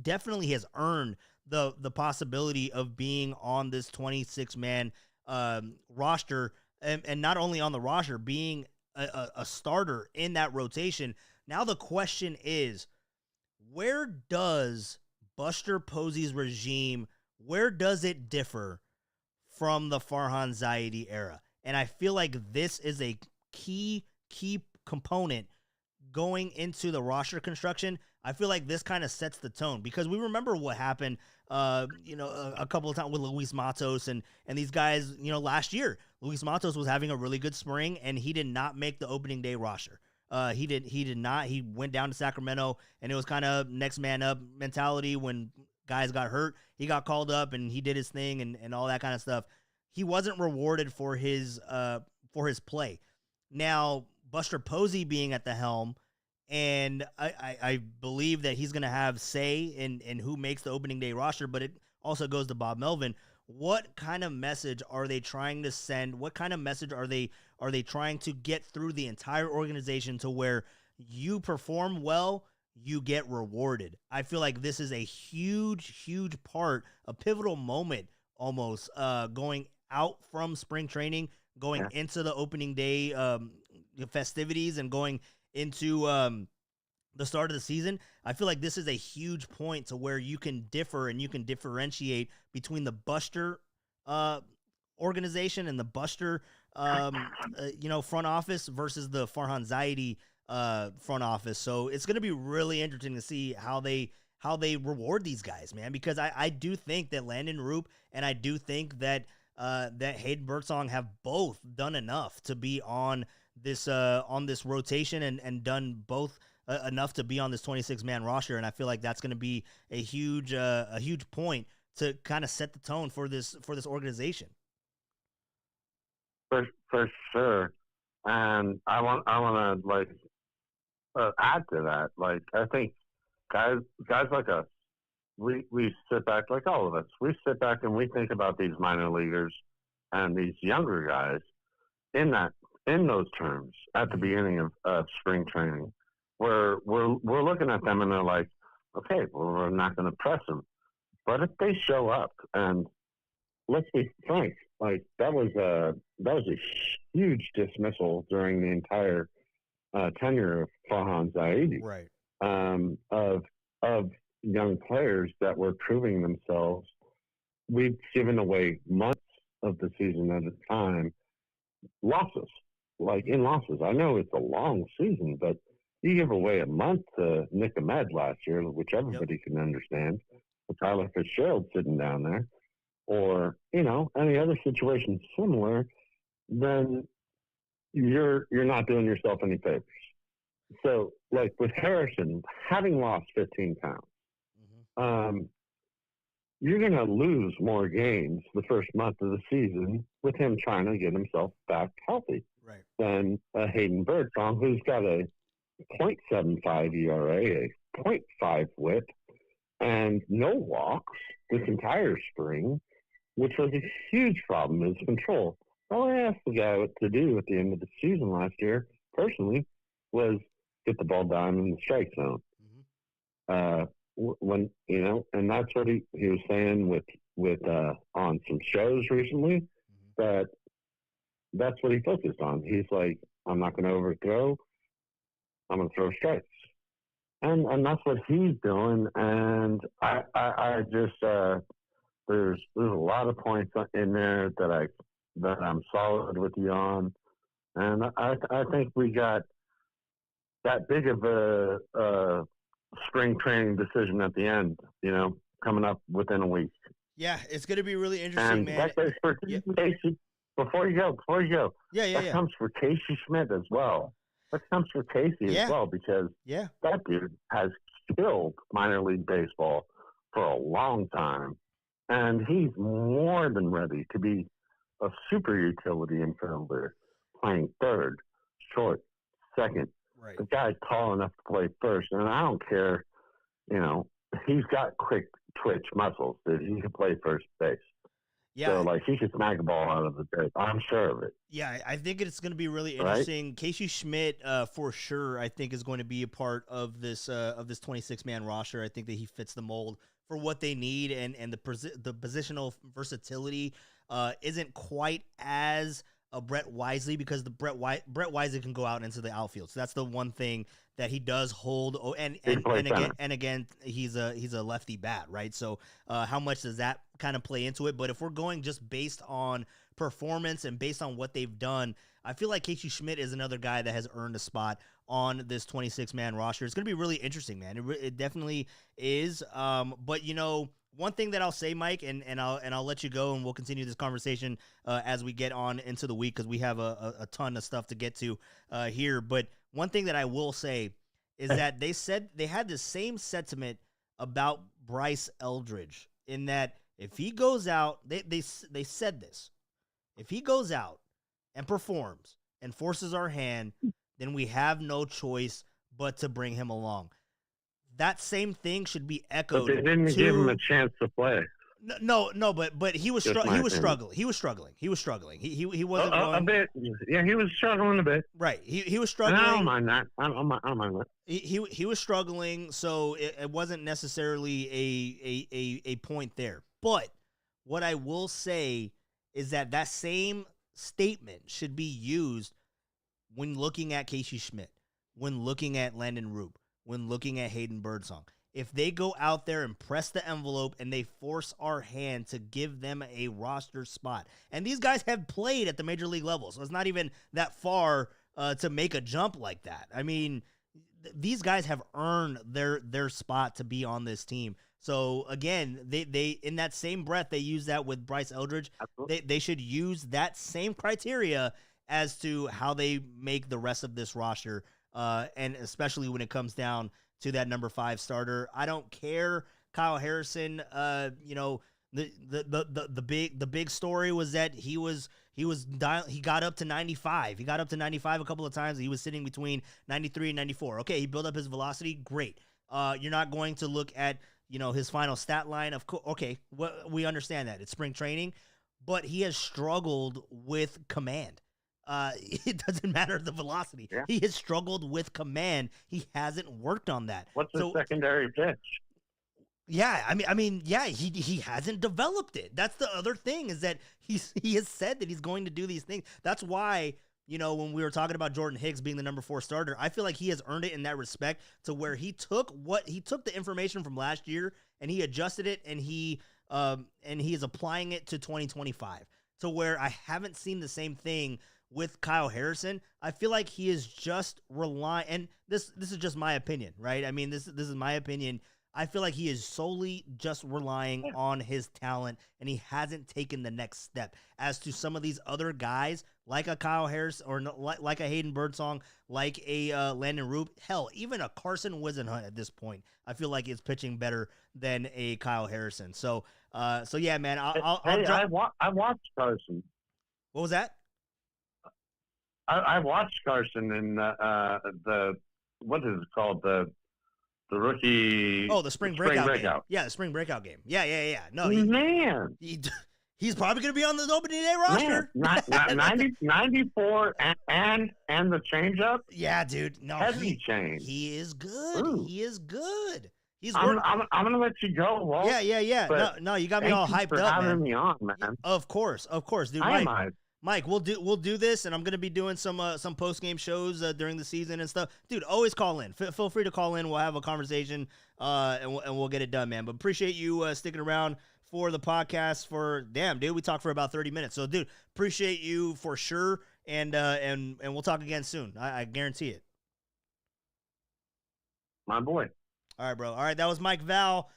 definitely has earned the possibility of being on this 26-man roster. And not only on the roster, being a starter in that rotation. Now the question is, where does Buster Posey's regime, where does it differ from the Farhan Zaidi era? And I feel like this is a key component going into the roster construction. I feel like this kind of sets the tone, because we remember what happened, a couple of times with Luis Matos and these guys. You know, last year, Luis Matos was having a really good spring, and he did not make the opening day roster. He did not. He went down to Sacramento, and it was kind of next man up mentality. When guys got hurt, he got called up, and he did his thing and all that kind of stuff. He wasn't rewarded for his play. Now, Buster Posey being at the helm, and I believe that he's going to have say in who makes the opening day roster, but it also goes to Bob Melvin. What kind of message are they trying to send? What kind of message are they trying to get through the entire organization to where you perform well, you get rewarded? I feel like this is a huge part, a pivotal moment almost, going out from spring training, going into the opening day festivities, and going into the start of the season. I feel like this is a huge point to where you can differ and you can differentiate between the Buster organization and the Buster front office versus the Farhan Zaidi front office. So it's going to be really interesting to see how they reward these guys, man, because I do think that Landon Roop and I do think that Hayden Birdsong have both done enough to be on this rotation and done both enough to be on this 26-man roster. And I feel like that's going to be a huge point to kind of set the tone for this organization. For sure. And I want to like add to that. Like I think guys like us, we sit back, like all of us, we sit back and we think about these minor leaguers and these younger guys in those terms at the beginning of spring training, where we're looking at them and they're like, okay, well, we're not going to press them, but if they show up, and let's be frank, like that was a huge dismissal during the entire tenure of Farhan Zaidi, Right. Of young players that were proving themselves. We've given away months of the season at a time, losses, like in losses. I know it's a long season, but you give away a month to Nick Ahmed last year, which everybody can understand, with Tyler Fitzgerald sitting down there, or, any other situation similar, then you're not doing yourself any favors. So, like with Harrison, having lost 15 pounds, you're going to lose more games the first month of the season with him trying to get himself back healthy than Hayden Birdsong, who's got a .75 ERA, a .5 WHIP, and no walks this entire spring, which was a huge problem in his control. All I asked the guy to do at the end of the season last year, personally, was get the ball down in the strike zone. When and that's what he was saying with on some shows recently, that's what he focused on. He's like, I'm not going to overthrow, I'm going to throw strikes, and that's what he's doing. And I just there's a lot of points in there that I'm solid with you on, and I think we got that big of a spring training decision at the end, coming up within a week. Yeah, it's going to be really interesting, and man. That goes for Casey. Before you go. That comes for Casey Schmidt as well. That comes for Casey as well, because that dude has killed minor league baseball for a long time, and he's more than ready to be a super utility infielder, playing third, short, second. Right. The guy's tall enough to play first, and I don't care, he's got quick twitch muscles, dude. He can play first base. Yeah. So, he could smack a ball out of the dirt. I'm sure of it. Yeah, I think it's going to be really interesting. Casey Schmidt, for sure, I think is going to be a part of this 26-man roster. I think that he fits the mold for what they need, and the positional versatility isn't quite as Brett Wisely, because Brett Wisely can go out into the outfield. So that's the one thing that he does hold. Oh, and again, he's a lefty bat, right? So how much does that kind of play into it? But if we're going just based on performance and based on what they've done, I feel like Casey Schmidt is another guy that has earned a spot on this 26-man roster. It's going to be really interesting, man. It definitely is. But one thing that I'll say, Mike, and I'll let you go, and we'll continue this conversation as we get on into the week, because we have a ton of stuff to get to here. But one thing that I will say is that they said they had the same sentiment about Bryce Eldridge, in that if he goes out, they said this, if he goes out and performs and forces our hand, then we have no choice but to bring him along. That same thing should be echoed. But they didn't give him a chance to play. No, but he was struggling. He was struggling. He wasn't a bit. Yeah, he was struggling a bit. Right. He was struggling. I don't mind that. I don't mind that. He was struggling, so it wasn't necessarily a point there. But what I will say is that same statement should be used when looking at Casey Schmidt, when looking at Landon Roop, when looking at Hayden Birdsong. If they go out there and press the envelope and they force our hand to give them a roster spot, and these guys have played at the major league level, so it's not even that far to make a jump like that. I mean, these guys have earned their spot to be on this team. So again, they in that same breath, they use that with Bryce Eldridge. They should use that same criteria as to how they make the rest of this roster, and especially when it comes down to that number 5 starter. I don't care, Kyle Harrison, The big story was that he got up to 95. He got up to 95 a couple of times. He was sitting between 93 and 94. Okay, he built up his velocity. Great. You're not going to look at his final stat line. Of course, okay, we understand that it's spring training, but he has struggled with command. It doesn't matter the velocity. Yeah. He has struggled with command. He hasn't worked on that. What's the secondary pitch? Yeah, I mean, yeah, he hasn't developed it. That's the other thing, is that he has said that he's going to do these things. That's why, when we were talking about Jordan Hicks being the number 4 starter, I feel like he has earned it in that respect, to where he took the information from last year and he adjusted it, and he is applying it to 2025, to where I haven't seen the same thing with Kyle Harrison. I feel like he is just relying, and this is just my opinion, right? I mean, this is my opinion. I feel like he is solely just relying on his talent, and he hasn't taken the next step. As to some of these other guys, like a Kyle Harris, or like a Hayden Birdsong, like a Landon Roop, hell, even a Carson Wisenhunt at this point, I feel like is pitching better than a Kyle Harrison. So yeah, man. I watched Carson. What was that? I watched Carson in the what is it called, the rookie. Oh, the spring breakout game. Yeah, the spring breakout game. Yeah. No, he's probably going to be on the opening day roster. Man, 94 and the changeup. Yeah, dude. No, heavy change. He is good. Ooh. He is good. I'm going to let you go, Walt. Yeah. No, you got me all hyped for up, having man. me on, man. Of course, dude. Mike, we'll do this, and I'm gonna be doing some post game shows during the season and stuff. Dude, always call in. Feel free to call in. We'll have a conversation, and we'll get it done, man. But appreciate you sticking around for the podcast. Dude, we talked for about 30 minutes. So, dude, appreciate you for sure, and we'll talk again soon. I guarantee it. My boy. All right, bro. All right, that was Mike Val.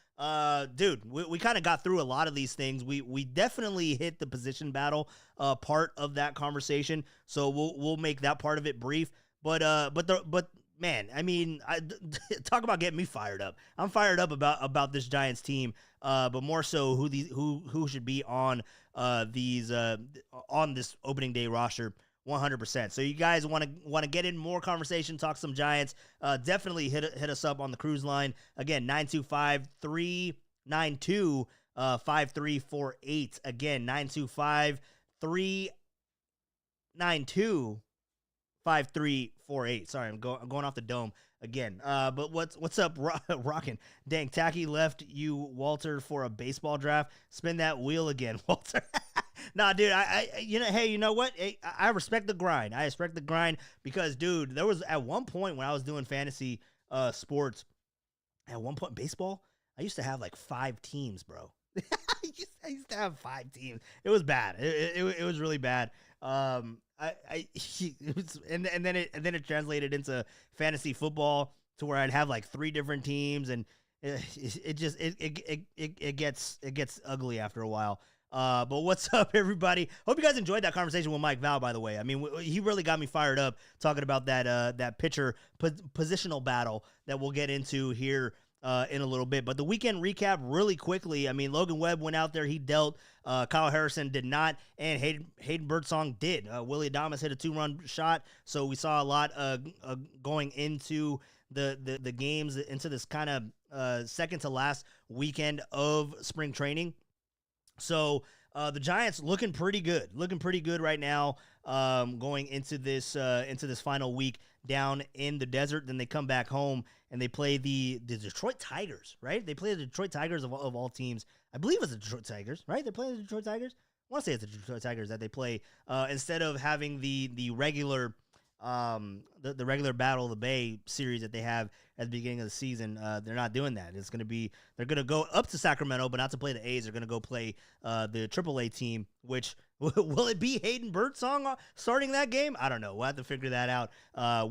Dude, we kind of got through a lot of these things. We definitely hit the position battle part of that conversation, so we'll make that part of it brief. But man, I mean, talk about getting me fired up. I'm fired up about this Giants team, but more so who should be on on this opening day roster. 100%. So you guys want to get in more conversation, talk some Giants, definitely hit us up on the cruise line. Again, 925-392-5348. Again, 925-392-5348. Sorry, I'm going off the dome again. But what's up, Rockin'? Dang, Tacky left you, Walter, for a baseball draft. Spin that wheel again, Walter. Nah, dude, hey, you know what? I respect the grind. I respect the grind because, dude, there was at one point when I was doing fantasy sports, at one point, baseball, I used to have like 5 teams, bro. I used to have 5 teams. It was bad. It was really bad. And then it translated into fantasy football to where I'd have like 3 different teams, and it gets ugly after a while. But what's up, everybody? Hope you guys enjoyed that conversation with Mike Val, by the way. I mean, he really got me fired up talking about that pitcher positional battle that we'll get into here in a little bit. But the weekend recap really quickly. I mean, Logan Webb went out there. He dealt. Kyle Harrison did not, and Hayden Birdsong did. Willie Adames hit a 2-run shot. So we saw a lot going into the games, into this kind of second to last weekend of spring training. So the Giants looking pretty good right now, going into this final week down in the desert. Then they come back home and they play the Detroit Tigers, right? They play the Detroit Tigers of all teams. I believe it's the Detroit Tigers, right? They're playing the Detroit Tigers. I want to say it's the Detroit Tigers that they play instead of having the regular the regular Battle of the Bay series that they have at the beginning of the season. They're not doing that. They're going to go up to Sacramento, but not to play the A's. They're going to go play the AAA team, which will it be Hayden Birdsong starting that game? I don't know. We'll have to figure that out,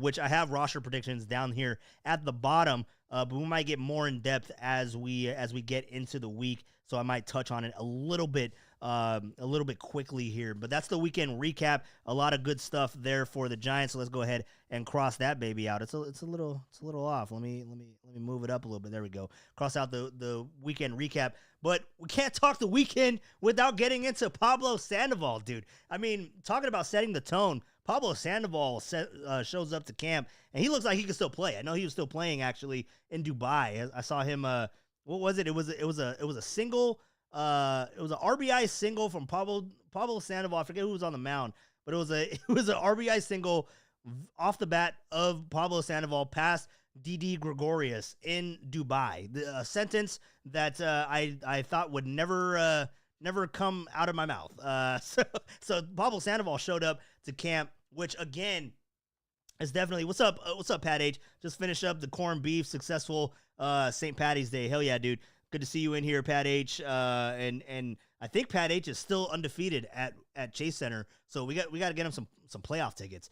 which I have roster predictions down here at the bottom, but we might get more in depth as we get into the week. So I might touch on it a little bit a little bit quickly here. But that's the weekend recap. A lot of good stuff there for the Giants. So let's go ahead and cross that baby out. It's a little off. Let me move it up a little bit. There we go. Cross out the weekend recap. But we can't talk the weekend without getting into Pablo Sandoval, dude. I mean, talking about setting the tone. Pablo Sandoval shows up to camp, and he looks like he can still play. I know he was still playing actually in Dubai. I saw him. What was it? It was a single. It was an RBI single from Pablo Sandoval. I forget who was on the mound, but it was an RBI single off the bat of Pablo Sandoval past Didi Gregorius in Dubai. A sentence that I thought would never come out of my mouth. So Pablo Sandoval showed up to camp, which again is definitely what's up, Pat H. Just finished up the corned beef, successful St. Patty's Day. Hell yeah, dude. Good to see you in here, Pat H. And I think Pat H is still undefeated at Chase Center, so we got to get him some playoff tickets.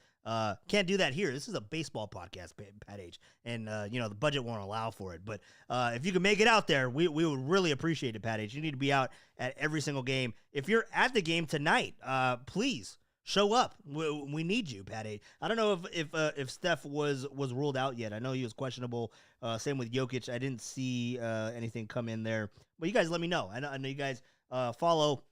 Can't do that here. This is a baseball podcast, Pat H, and the budget won't allow for it. But if you can make it out there, we would really appreciate it, Pat H. You need to be out at every single game. If you're at the game tonight, please show up. We need you, Pat H. I don't know if Steph was ruled out yet. I know he was questionable. Same with Jokic. I didn't see anything come in there. But you guys let me know. I know you guys follow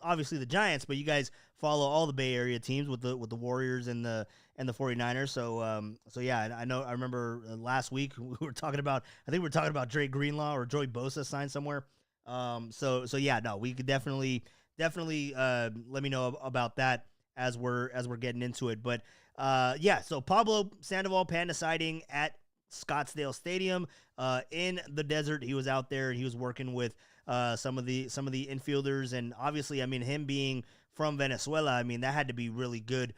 obviously the Giants, but you guys follow all the Bay Area teams with the Warriors and the 49ers. So yeah, I remember last week we were talking about, I think we were talking about Dre Greenlaw or Joey Bosa signed somewhere. So yeah, no, we could definitely let me know about that as we're getting into it. But yeah, so Pablo Sandoval panda sighting at Scottsdale Stadium in the desert. He was out there and he was working with some of the infielders, and obviously, I mean, him being from Venezuela, I mean, that had to be really good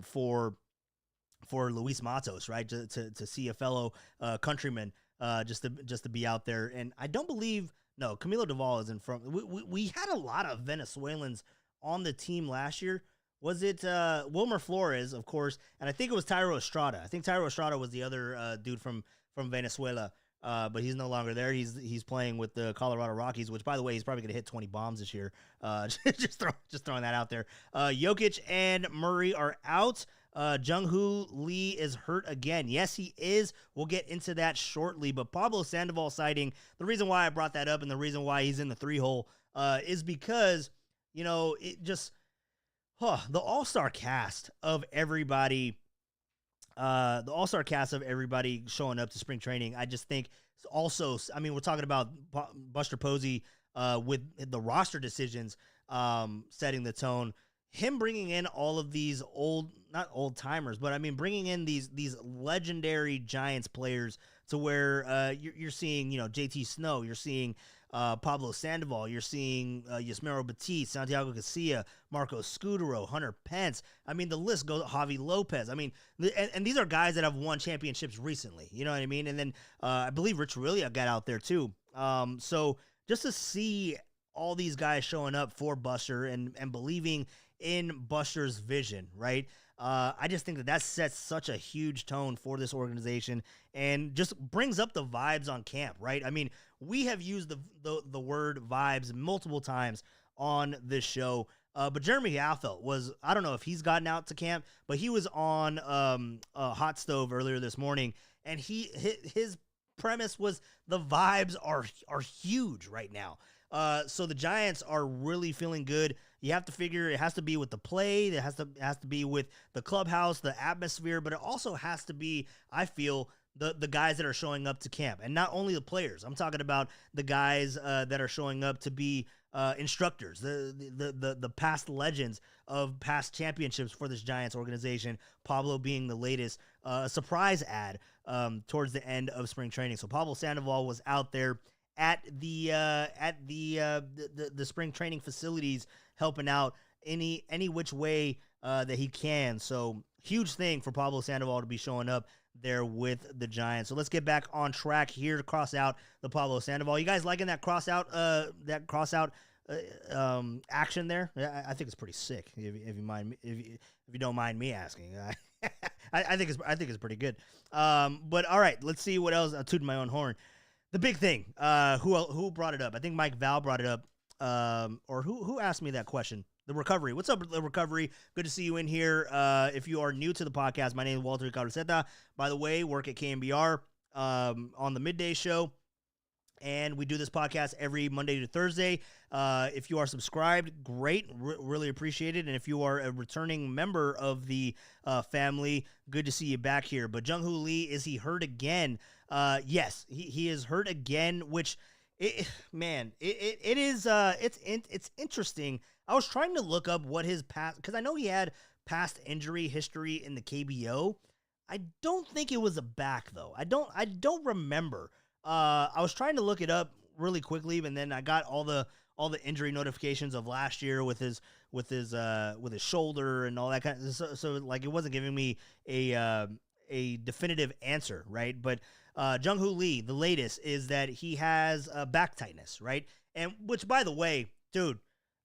for Luis Matos, right? To see a fellow countryman just to be out there. And I don't believe Camilo Doval isn't from. We had a lot of Venezuelans on the team last year. Was it Wilmer Flores, of course, and I think it was Tyro Estrada. I think Tyro Estrada was the other dude from Venezuela. But he's no longer there. He's playing with the Colorado Rockies, which, by the way, he's probably going to hit 20 bombs this year. Just throwing that out there. Jokic and Murray are out. Jung Hoo Lee is hurt again. Yes, he is. We'll get into that shortly. But Pablo Sandoval sighting, the reason why I brought that up and the reason why he's in the 3-hole is because, it just the all-star cast of everybody showing up to spring training. I just think also, I mean, we're talking about Buster Posey with the roster decisions setting the tone. Him bringing in all of these not old timers, but I mean, bringing in these legendary Giants players to where you're seeing, JT Snow, you're seeing Pablo Sandoval, you're seeing Yasmero Batiste, Santiago Casilla, Marco Scudero, Hunter Pence. I mean, the list goes. Javi Lopez. I mean, and these are guys that have won championships recently. You know what I mean? And then I believe Rich Aurelia got out there too. So just to see all these guys showing up for Buster and believing in Buster's vision, right? I just think that sets such a huge tone for this organization and just brings up the vibes on camp, right? I mean, we have used the word vibes multiple times on this show, but Jeremy Halfelt was, I don't know if he's gotten out to camp, but he was on a Hot Stove earlier this morning, and his premise was the vibes are huge right now. So the Giants are really feeling good. You have to figure it has to be with the play. It has to be with the clubhouse, the atmosphere, but it also has to be, I feel, the guys that are showing up to camp, and not only the players. I'm talking about the guys that are showing up to be instructors, the past legends of past championships for this Giants organization. Pablo being the latest surprise ad towards the end of spring training. So Pablo Sandoval was out there at the spring training facilities, helping out any which way that he can. So huge thing for Pablo Sandoval to be showing up there with the Giants. So let's get back on track here to cross out the Pablo Sandoval. You guys liking that cross out action there? I think it's pretty sick. If you don't mind me asking, I think it's pretty good. But all right, let's see what else. I'm tooting my own horn. The big thing, who brought it up? I think Mike Val brought it up or who asked me that question? The Recovery. What's up, The Recovery? Good to see you in here. If you are new to the podcast, my name is Walter Caruseta. By the way, work at KMBR on the midday show. And we do this podcast every Monday to Thursday. If you are subscribed, great. Really appreciate it. And if you are a returning member of the family, good to see you back here. But Jung Hoo Lee, is he hurt again? Yes, he is hurt again, which, it's interesting. I was trying to look up what his past, because I know he had past injury history in the KBO. I don't think it was a back, though. I don't remember. I was trying to look it up really quickly, and then I got all the injury notifications of last year with his shoulder and all that kind of. So like it wasn't giving me a definitive answer, right? But Jung Hoo Lee, the latest is that he has back tightness, right? And which, by the way, dude,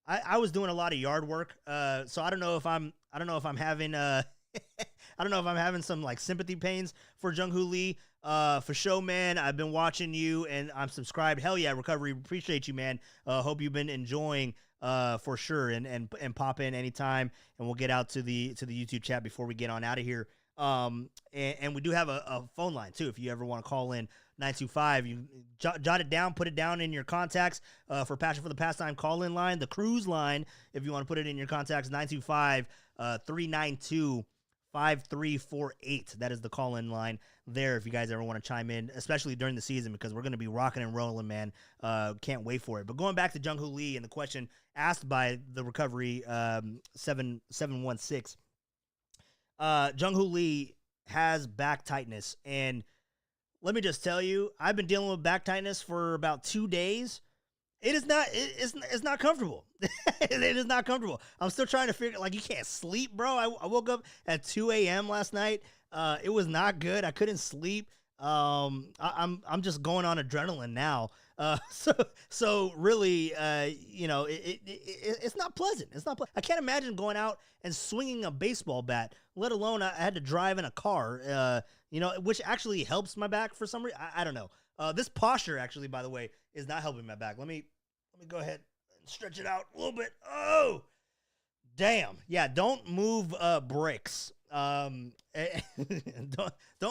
I was doing a lot of yard work, so I don't know if I'm having I don't know if I'm having some like sympathy pains for Jung Hoo Lee. For sure, man. I've been watching you and I'm subscribed. Hell yeah, Recovery. Appreciate you, man. Hope you've been enjoying for sure, and pop in anytime, and we'll get out to the YouTube chat before we get on out of here. And we do have a phone line too. If you ever want to call in, 925, you jot it down, put it down in your contacts, for Passion for the Pastime call-in line, the cruise line, if you want to put it in your contacts, 925, 392 5348. That is the call-in line there if you guys ever want to chime in, especially during the season, because we're going to be rocking and rolling, man. Can't wait for it. But going back to Jung Hoo Lee and the question asked by the Recovery 716, Jung Hoo Lee has back tightness, and let me just tell you, I've been dealing with back tightness for about 2 days. It is not. It's not comfortable. It is not comfortable. I'm still trying to figure. Like, you can't sleep, bro. I woke up at 2 a.m. last night. It was not good. I couldn't sleep. I'm just going on adrenaline now. So really, it's not pleasant. It's not. I can't imagine going out and swinging a baseball bat. Let alone I had to drive in a car. Which actually helps my back for some reason. I don't know. This posture, actually, by the way, is not helping my back. Let me go ahead and stretch it out a little bit. Oh, damn. Yeah, don't move bricks. Don't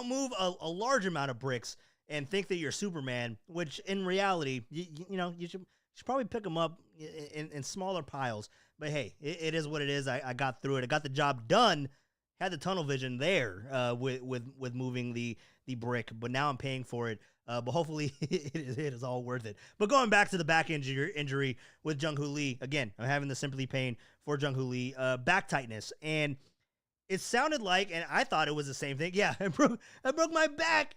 move a large amount of bricks and think that you're Superman, which in reality, you should probably pick them up in smaller piles. But hey, it is what it is. I got through it. I got the job done. Had the tunnel vision there with moving the brick, but now I'm paying for it. But hopefully it is all worth it. But going back to the back injury with Jung Hoo Lee, again, I'm having the sympathy pain for Jung Hoo Lee, back tightness, and it sounded like, and I thought it was the same thing. Yeah, I broke my back,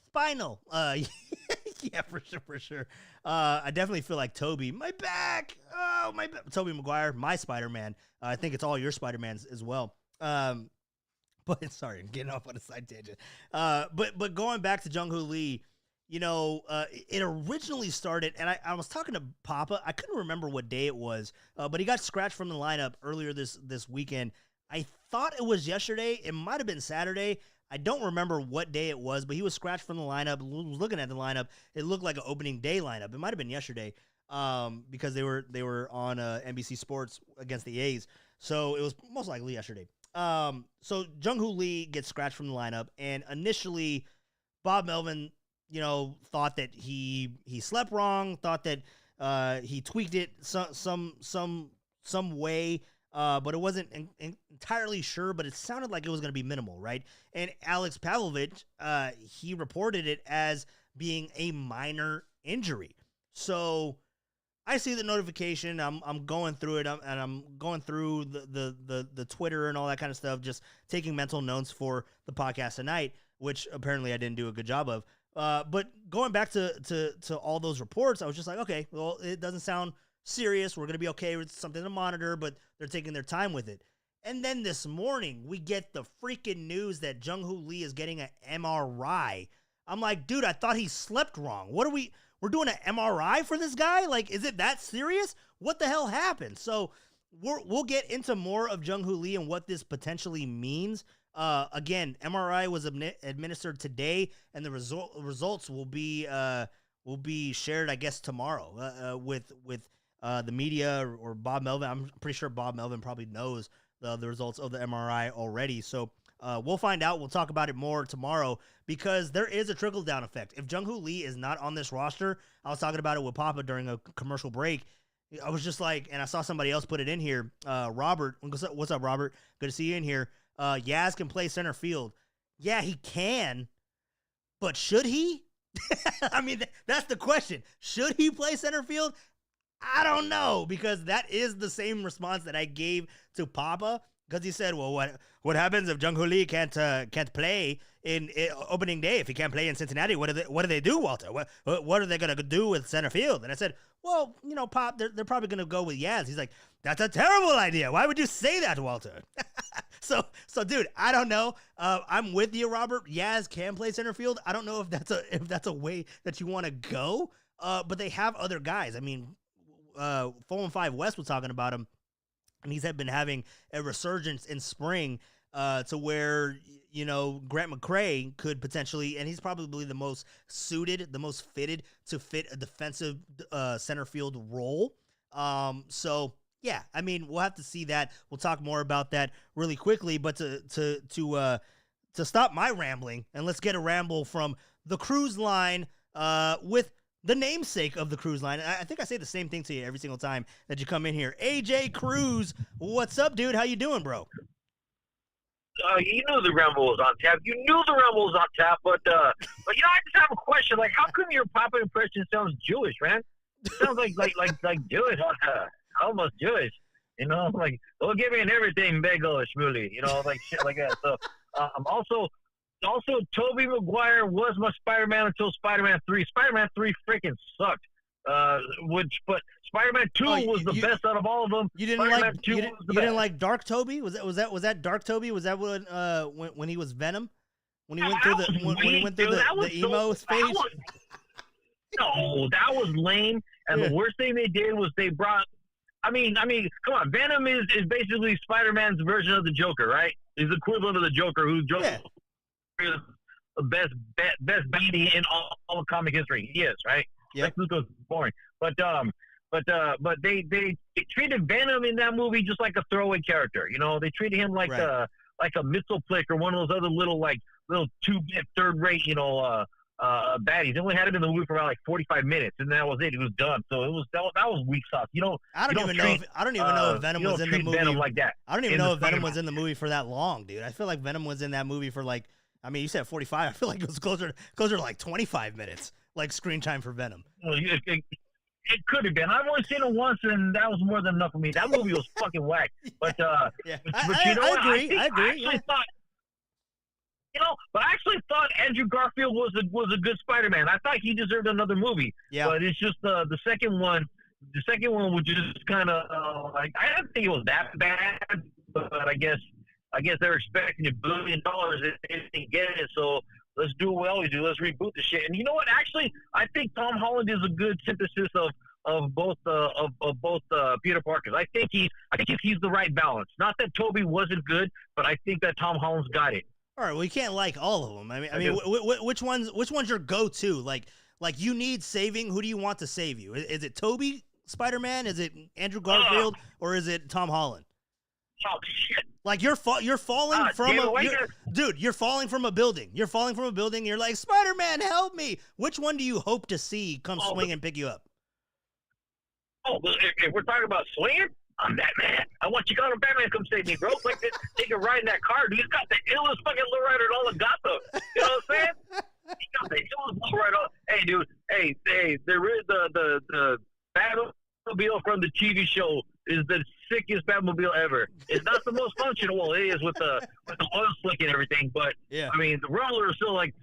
spinal. Yeah, for sure. I definitely feel like Toby. My back. Oh, my Toby Maguire, my Spider-Man. I think it's all your Spider-Mans as well. But sorry, I'm getting off on a side tangent. But going back to Jung Hoo Lee, it originally started, and I was talking to Papa. I couldn't remember what day it was, but he got scratched from the lineup earlier this weekend. I thought it was yesterday. It might have been Saturday. I don't remember what day it was, but he was scratched from the lineup. Looking at the lineup, it looked like an opening day lineup. It might have been yesterday, because they were on NBC Sports against the A's. So it was most likely yesterday. So Jung Hoo Lee gets scratched from the lineup, and initially Bob Melvin, thought that he slept wrong, thought that he tweaked it some way, but it wasn't entirely sure, but it sounded like it was going to be minimal, right? And Alex Pavlovich, he reported it as being a minor injury. So I see the notification. I'm going through it, and I'm going through the Twitter and all that kind of stuff, just taking mental notes for the podcast tonight, which apparently I didn't do a good job of. But going back to all those reports, I was just like, okay, well, it doesn't sound serious. We're gonna be okay with something to monitor, but they're taking their time with it. And then this morning, we get the freaking news that Jung Hoo Lee is getting an MRI. I'm like, dude, I thought he slept wrong. We're doing an MRI for this guy? Like, is it that serious? What the hell happened? So we'll get into more of Jung Hoo Lee and what this potentially means. Again, MRI was administered today, and the results will be shared, I guess, tomorrow with the media or Bob Melvin. I'm pretty sure Bob Melvin probably knows the results of the MRI already. So we'll find out. We'll talk about it more tomorrow because there is a trickle-down effect. If Jung Hoo Lee is not on this roster, I was talking about it with Papa during a commercial break. I was just like, and I saw somebody else put it in here. Robert, what's up, Robert? Good to see you in here. Yaz can play center field. Yeah, he can, but should he? I mean, that's the question. Should he play center field? I don't know, because that is the same response that I gave to Papa, because he said, well, what happens if Jung Hoo Lee can't play in opening day? If he can't play in Cincinnati, what do they do, Walter? What are they going to do with center field? And I said, well, Pop, they're probably going to go with Yaz. He's like, that's a terrible idea. Why would you say that, Walter? So, dude, I don't know. I'm with you, Robert. Yaz can play center field. I don't know if that's a way that you want to go. But they have other guys. I mean, 415 West was talking about him, and he's been having a resurgence in spring to where, Grant McCray could potentially, and he's probably the most suited, the most fitted to fit a defensive center field role. So yeah, I mean, we'll have to see that. We'll talk more about that really quickly, but to stop my rambling, and let's get a ramble from the cruise line with the namesake of the cruise line. I think I say the same thing to you every single time that you come in here. AJ Cruz, what's up, dude? How you doing, bro? You knew the Rumble was on tap. You knew the Rumble was on tap, but I just have a question. Like, how come your Papa impression sounds Jewish, man? It sounds like Jewish, almost Jewish. Like, don't give me an everything bagel, Shmuley. Like shit like that. So, also, Tobey Maguire was my Spider-Man until Spider-Man 3. Spider-Man 3 freaking sucked. But Spider-Man 2 was the best out of all of them. You didn't like Dark Tobey? Was that Dark Tobey? Was that when he was Venom? When he went through the emo phase? No, that was lame. And the worst thing they did was they brought. I mean, come on. Venom is basically Spider-Man's version of the Joker, right? He's the equivalent of the Joker, who's Joker. Yeah. The best baddie in all of comic history. He is, right? Yeah. Lex Luthor's boring, but they treated Venom in that movie just like a throwaway character. They treated him like a Mitzelplick or one of those other little 2-bit third-rate baddies. They only had him in the movie for about 45 minutes, and that was it. He was done. So that was weak sauce. I don't even know if Venom was in the movie. Venom like that. I don't even know if Venom was in the movie for that long, dude. I feel like Venom was in that movie for you said 45. I feel like it was closer to 25 minutes, like screen time for Venom. Well, it could have been. I've only seen it once, and that was more than enough for me. That movie was fucking whack. But yeah. But I agree. I actually thought Andrew Garfield was a good Spider-Man. I thought he deserved another movie. Yeah. But it's just the second one. The second one was just kind of I didn't think it was that bad, but I guess they're expecting $1 billion and they didn't get it. So let's do what we always do. Let's reboot the shit. And you know what? Actually, I think Tom Holland is a good synthesis of both Peter Parkers. I think he's the right balance. Not that Toby wasn't good, but I think that Tom Holland's got it. All right, well, you can't like all of them. I mean, which one's your go-to? Like you need saving. Who do you want to save you? Is it Toby Spider-Man? Is it Andrew Garfield? Or is it Tom Holland? Oh shit! Like you're falling you're falling from a building. You're falling from a building. You're like, Spider-Man, help me! Which one do you hope to see come swing and pick you up? Oh, if we're talking about swinging, I'm Batman. I want you to Batman to come save me, bro. Like, take a ride in that car, dude. He's got the illest fucking lowrider in all of Gotham. You know what I'm saying? He got the illest lowrider. Hey, dude. Hey, there is the Batmobile from the TV show is the sickest Batmobile ever. It's not the most functional. Well, it is with the oil slick and everything, but yeah. I mean, the Rumbler is still like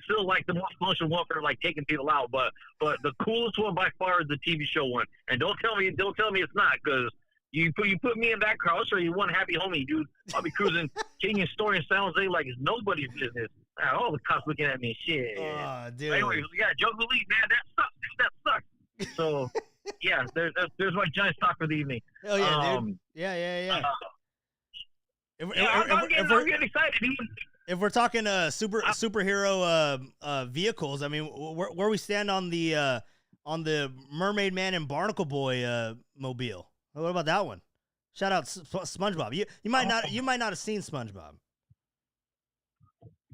the most functional one for taking people out. But the coolest one by far is the TV show one. And don't tell me it's not, because you put me in that car, I'll show you one happy homie, dude. I'll be cruising, changing your story in San Jose like it's nobody's business. All the cops looking at me and shit. Oh, dude. Anyway, yeah, Jung Hoo Lee, man, that sucks, dude. That sucks. So, yeah, there's my Giants talk for the evening. Oh, yeah, dude. Yeah. I'm getting excited. If we're talking superhero vehicles, I mean, where we stand on the on the Mermaid Man and Barnacle Boy mobile. What about that one? Shout out SpongeBob. You might not have seen SpongeBob.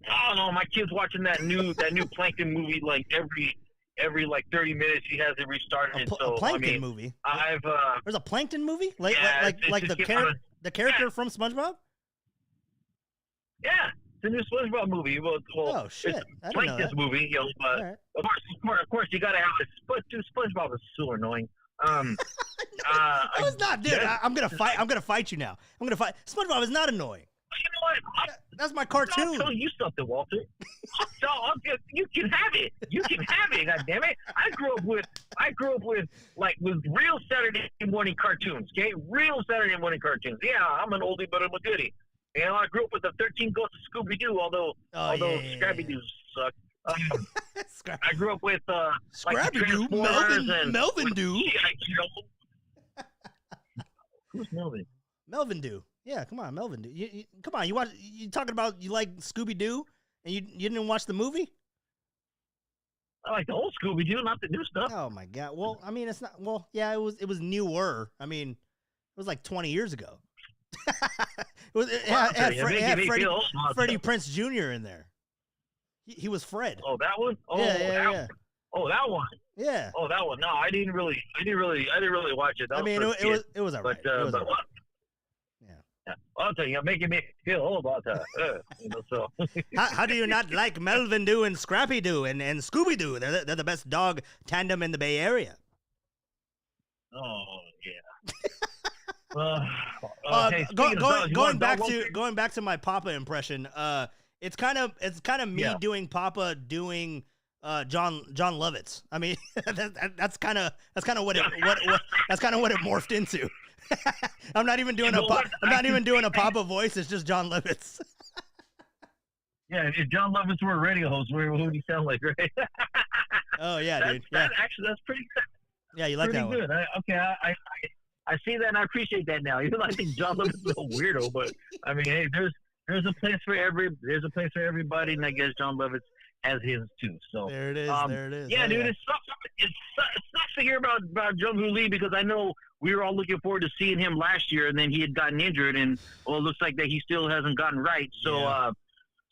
Oh no, my kid's watching that new Plankton movie like every like 30 minutes. He has it restarted. A Plankton movie. There's a Plankton movie, like the character from SpongeBob. Yeah, it's a new SpongeBob movie. Well, oh shit, it's Plankton's movie. You know, but right. of course, you gotta have it. Dude, SpongeBob is so annoying. No, it's not, dude. I'm gonna fight you now. I'm gonna fight. SpongeBob is not annoying. You know what? That's my cartoon. I'll tell you something, Walter. You can have it. You can have it. God damn it! I grew up with real Saturday morning cartoons. Okay, real Saturday morning cartoons. Yeah, I'm an oldie, but I'm a goodie. You know, I grew up with the 13 Ghosts of Scooby Doo. Although Scrappy Doo sucked. I grew up with Scrappy Doo, Melvin Doo. Who's Melvin? Melvin Doo. Yeah, come on, Melvin Doo. Come on, you talking about you like Scooby Doo and you didn't watch the movie? I like the old Scooby Doo, not the new stuff. Oh my god. Well, I mean, it's not. Well, yeah, it was newer. I mean, it was like 20 years ago. It had Freddie Prinze Jr. in there. He was Fred. Oh, that one. Oh, yeah. Oh, that one. Yeah. Oh, that one. No, I didn't really watch it. I mean, it was alright. Yeah. I'll tell you, you're making me feel old about that. So. How do you not like Melvin Doo and Scrappy Doo and Scooby Doo? They're the best dog tandem in the Bay Area. Oh yeah. Okay, going back to my Papa impression. It's kind of me doing Papa doing John Lovitz. I mean, that's kind of what it morphed into. I'm not even doing a Papa voice. It's just John Lovitz. Yeah, if John Lovitz were a radio host, who would he sound like, right? Oh yeah, dude. Actually, that's pretty. Yeah, you like that one. Good. I see that and I appreciate that now. Even though I think John Lovitz is a weirdo, but I mean, hey, there's a place for everybody, and I guess John Lovitz has his too. So there it is. Yeah, dude, it sucks to hear about Jung Hoo Lee because I know we were all looking forward to seeing him last year, and then he had gotten injured, and it looks like that he still hasn't gotten right. So,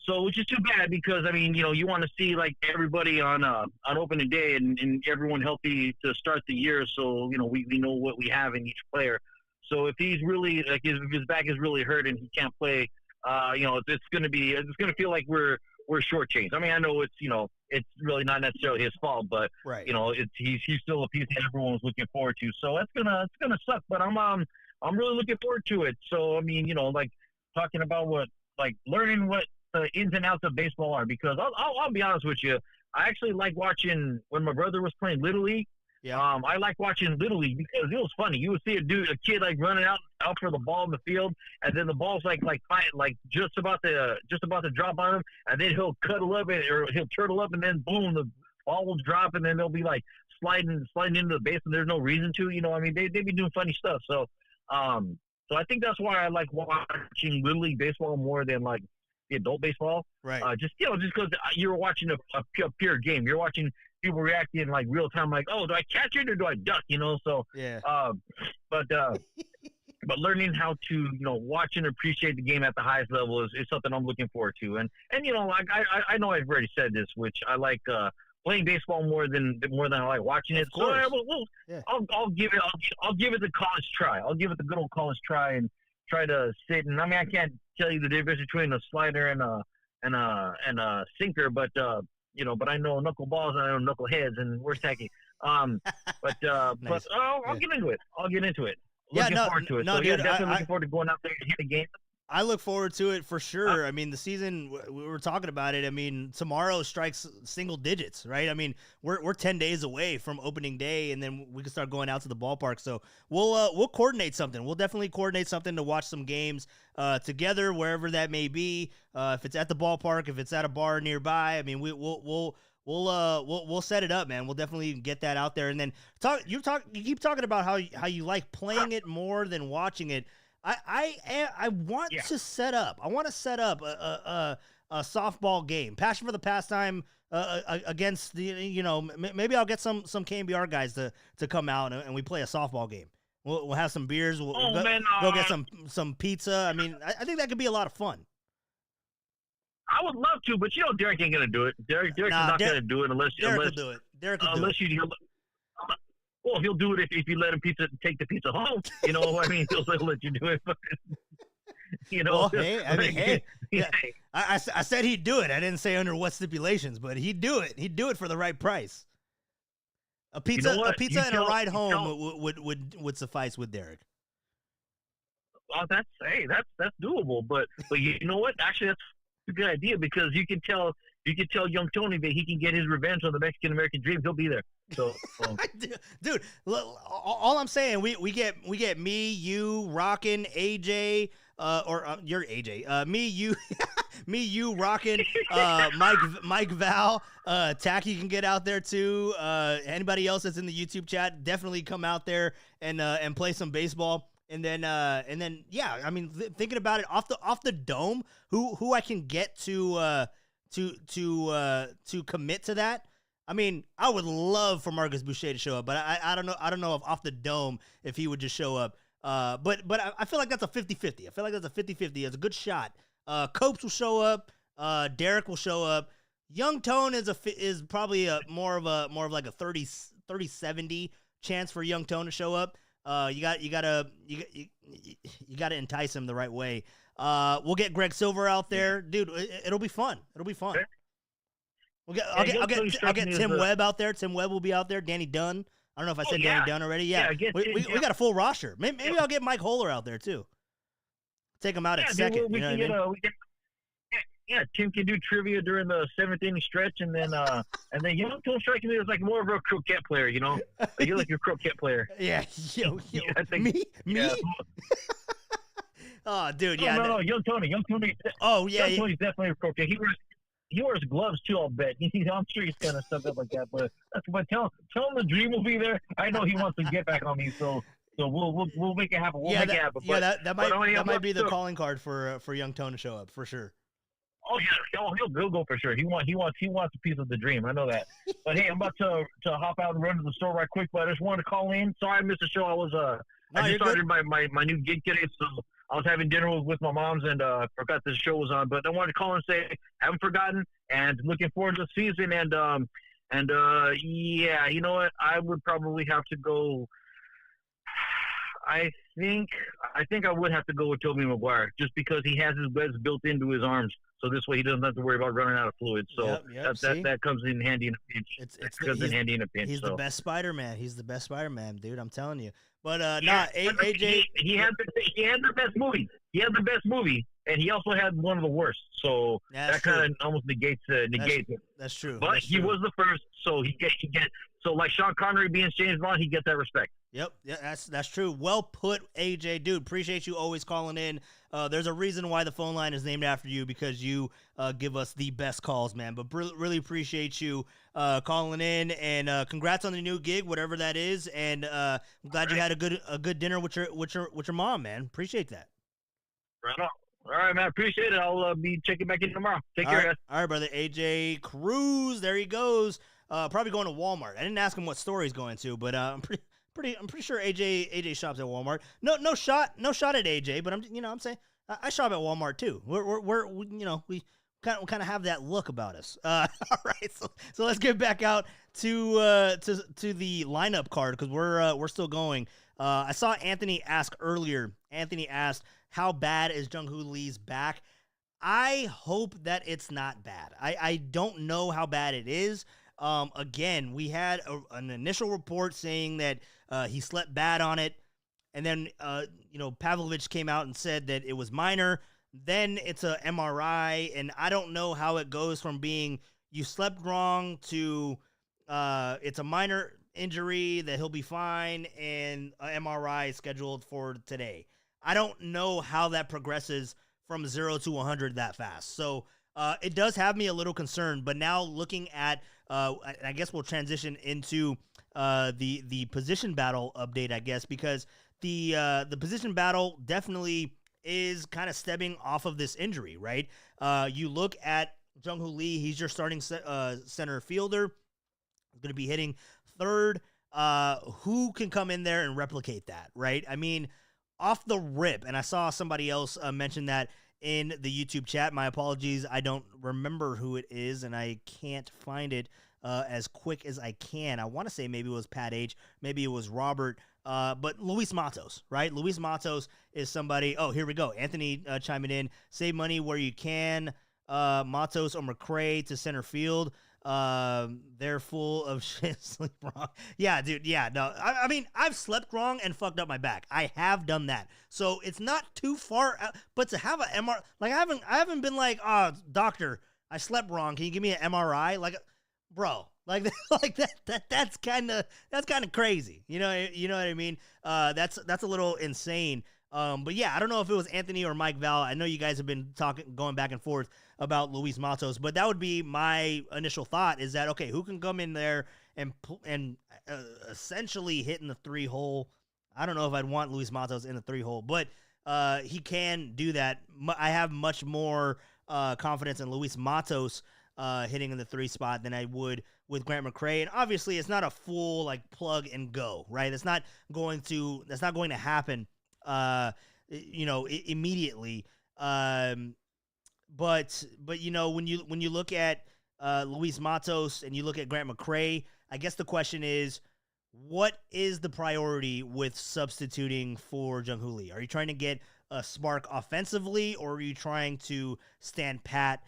so which is too bad because I mean, you know, you want to see like everybody on opening day and everyone healthy to start the year, so you know we know what we have in each player. So if he's really like if his back is really hurt and he can't play, you know, it's gonna feel like we're shortchanged. I mean, I know it's really not necessarily his fault, but right. You know, he's still a piece that everyone was looking forward to. So it's gonna suck, but I'm really looking forward to it. So I mean, you know, like talking about learning what the ins and outs of baseball are, because I'll be honest with you, I actually like watching when my brother was playing Little League. Yeah. I like watching Little League because it was funny. You would see a kid like running out for the ball in the field, and then the ball's like just about to drop on him, and then he'll cuddle up or he'll turtle up, and then boom, the ball will drop, and then they'll be like sliding into the base, and there's no reason to. You know, I mean, they be doing funny stuff. So, so I think that's why I like watching Little League baseball more than like the adult baseball. Right. Just because you're watching a pure game. You're watching people reacting like real time, like, oh, do I catch it or do I duck? You know, so yeah. But learning how to, you know, watch and appreciate the game at the highest level is something I'm looking forward to. And you know, like I know I've already said this, which I like playing baseball more than I like watching it. So I'll give it the college try. I'll give it the good old college try and try to sit. And I mean, I can't tell you the difference between a slider and a sinker, but you know, but I know knuckleballs and I know knuckleheads, and we're tacky. Nice. But I'll get into it. Looking forward to it. No, so, dude, definitely looking forward to going out there and hitting the game. I look forward to it for sure. I mean, the season, we were talking about it. I mean, tomorrow strikes single digits, right? I mean, we're 10 days away from opening day, and then we can start going out to the ballpark. So we'll coordinate something. We'll definitely coordinate something to watch some games together, wherever that may be. If it's at the ballpark, if it's at a bar nearby, I mean, we'll set it up, man. We'll definitely get that out there. And then you keep talking about how you like playing it more than watching it. I want to set up. I want to set up a softball game. Passion for the Pastime against maybe I'll get some KNBR guys to come out and we play a softball game. We'll have some beers. We'll go get some pizza. I mean, I think that could be a lot of fun. I would love to, but Derek ain't gonna do it. Derek's not gonna do it unless Derek will do it. Derek will do it. Well, he'll do it if you let him take the pizza home. You know, I mean, he'll let you do it. Well, hey, yeah. I said he'd do it. I didn't say under what stipulations, but he'd do it. He'd do it for the right price. A pizza and a ride home would suffice with Derek. Well, that's doable. But you know what? Actually, that's a good idea because you can tell young Tony that he can get his revenge on the Mexican American Dream. He'll be there. So, dude, all I'm saying, we get me, you, Rockin', AJ, you're AJ, me, you, Rockin', Mike, Val, Tacky can get out there too. Anybody else that's in the YouTube chat, definitely come out there and play some baseball. And then, yeah, I mean, thinking about it off the dome, who I can get to commit to that. I mean, I would love for Marcus Boucher to show up, but I don't know if off the dome if he would just show up. But I feel like that's a 50-50. I feel like that's a 50-50. It's a good shot. Copes will show up. Derek will show up. Young Tone is probably more of like a 30-70 chance for Young Tone to show up. You gotta entice him the right way. We'll get Greg Silver out there, dude. It'll be fun. I'll get Tim Webb out there. Tim Webb will be out there. Danny Dunn. I don't know if I said Danny Dunn already. Yeah, we got a full roster. Maybe I'll get Mike Holler out there too. Take him out at second. You know what I mean? Tim can do trivia during the 7th inning stretch, and then Young Tone strikes me as like more of a croquet player. You know, you're like your croquet player. Yeah, me. Yeah. Oh, dude, yeah. No, Young Tony. Oh, yeah. Young Tony's definitely a croquet. He wears gloves too. I'll bet. I'm sure he's kind of stuff up like that. But tell him the Dream will be there. I know he wants to get back on me, so we'll make it happen. We'll make it happen. That might be the calling card for Young Tone to show up for sure. Oh yeah, he'll go for sure. He wants a piece of the Dream. I know that. But hey, I'm about to hop out and run to the store right quick. But I just wanted to call in. Sorry I missed the show. I just started my new gig today, so I was having dinner with my moms and forgot the show was on. But I wanted to call and say I haven't forgotten and looking forward to the season. And yeah, you know what? I would probably have to go. I think I would have to go with Tobey Maguire just because he has his legs built into his arms. So this way he doesn't have to worry about running out of fluid. So that comes in handy in a pinch. He's the best Spider-Man. He's the best Spider-Man, dude. I'm telling you. But AJ, he had the best movie. He had the best movie, and he also had one of the worst. So that kind of almost negates it. That's true. But he was the first, so he get. So like Sean Connery being James Bond, he gets that respect. Yep, yeah, that's true. Well put, AJ. Dude, appreciate you always calling in. There's a reason why the phone line is named after you because you give us the best calls, man. But really appreciate you calling in, and congrats on the new gig, whatever that is. And I'm glad you had a good dinner with your mom, man. Appreciate that. Right on. All right, man. Appreciate it. I'll be checking back in tomorrow. Take care, guys. All right, brother. AJ Cruz, there he goes. Probably going to Walmart. I didn't ask him what store he's going to, but I'm pretty sure AJ shops at Walmart. No shot at AJ, but I'm saying I shop at Walmart too. We kind of have that look about us. All right, so let's get back out to the lineup card because we're still going. I saw Anthony ask earlier. Anthony asked, "How bad is Jung Hoo Lee's back?" I hope that it's not bad. I don't know how bad it is. Again, we had an initial report saying that he slept bad on it, and then Pavlovich came out and said that it was minor. Then it's a MRI, and I don't know how it goes from being you slept wrong to it's a minor injury that he'll be fine, and an MRI scheduled for today. I don't know how that progresses from 0 to 100 that fast. So it does have me a little concerned. But now looking at, I guess we'll transition into the position battle update, I guess, because the position battle definitely is kind of stemming off of this injury, right? You look at Jung Hoo Lee, he's your starting center fielder. He's going to be hitting third. Who can come in there and replicate that, right? I mean, off the rip, and I saw somebody else mention that in the YouTube chat. My apologies. I don't remember who it is, and I can't find it as quick as I can. I want to say maybe it was Pat H. Maybe it was Robert. But Luis Matos, right? Luis Matos is somebody. Oh, here we go. Anthony chiming in. Save money where you can. Matos or McCray to center field. They're full of shit. Sleep wrong. Yeah, dude. Yeah, no. I mean, I've slept wrong and fucked up my back. I have done that. So it's not too far out, but to have an MRI, like I haven't been like, oh, doctor, I slept wrong. Can you give me an MRI? Like, bro, like that's kind of crazy. You know what I mean? That's a little insane. But yeah, I don't know if it was Anthony or Mike Val. I know you guys have been going back and forth about Luis Matos, but that would be my initial thought, is that, okay, who can come in there and essentially hit in the 3-hole? I don't know if I'd want Luis Matos in the 3-hole, but he can do that. I have much more confidence in Luis Matos hitting in the 3 spot than I would with Grant McCray. And obviously it's not a full like plug and go, right? That's not going to happen immediately. But you know, when you look at Luis Matos and you look at Grant McCray, I guess the question is, what is the priority with substituting for Jung Hoo Lee? Are you trying to get a spark offensively, or are you trying to stand pat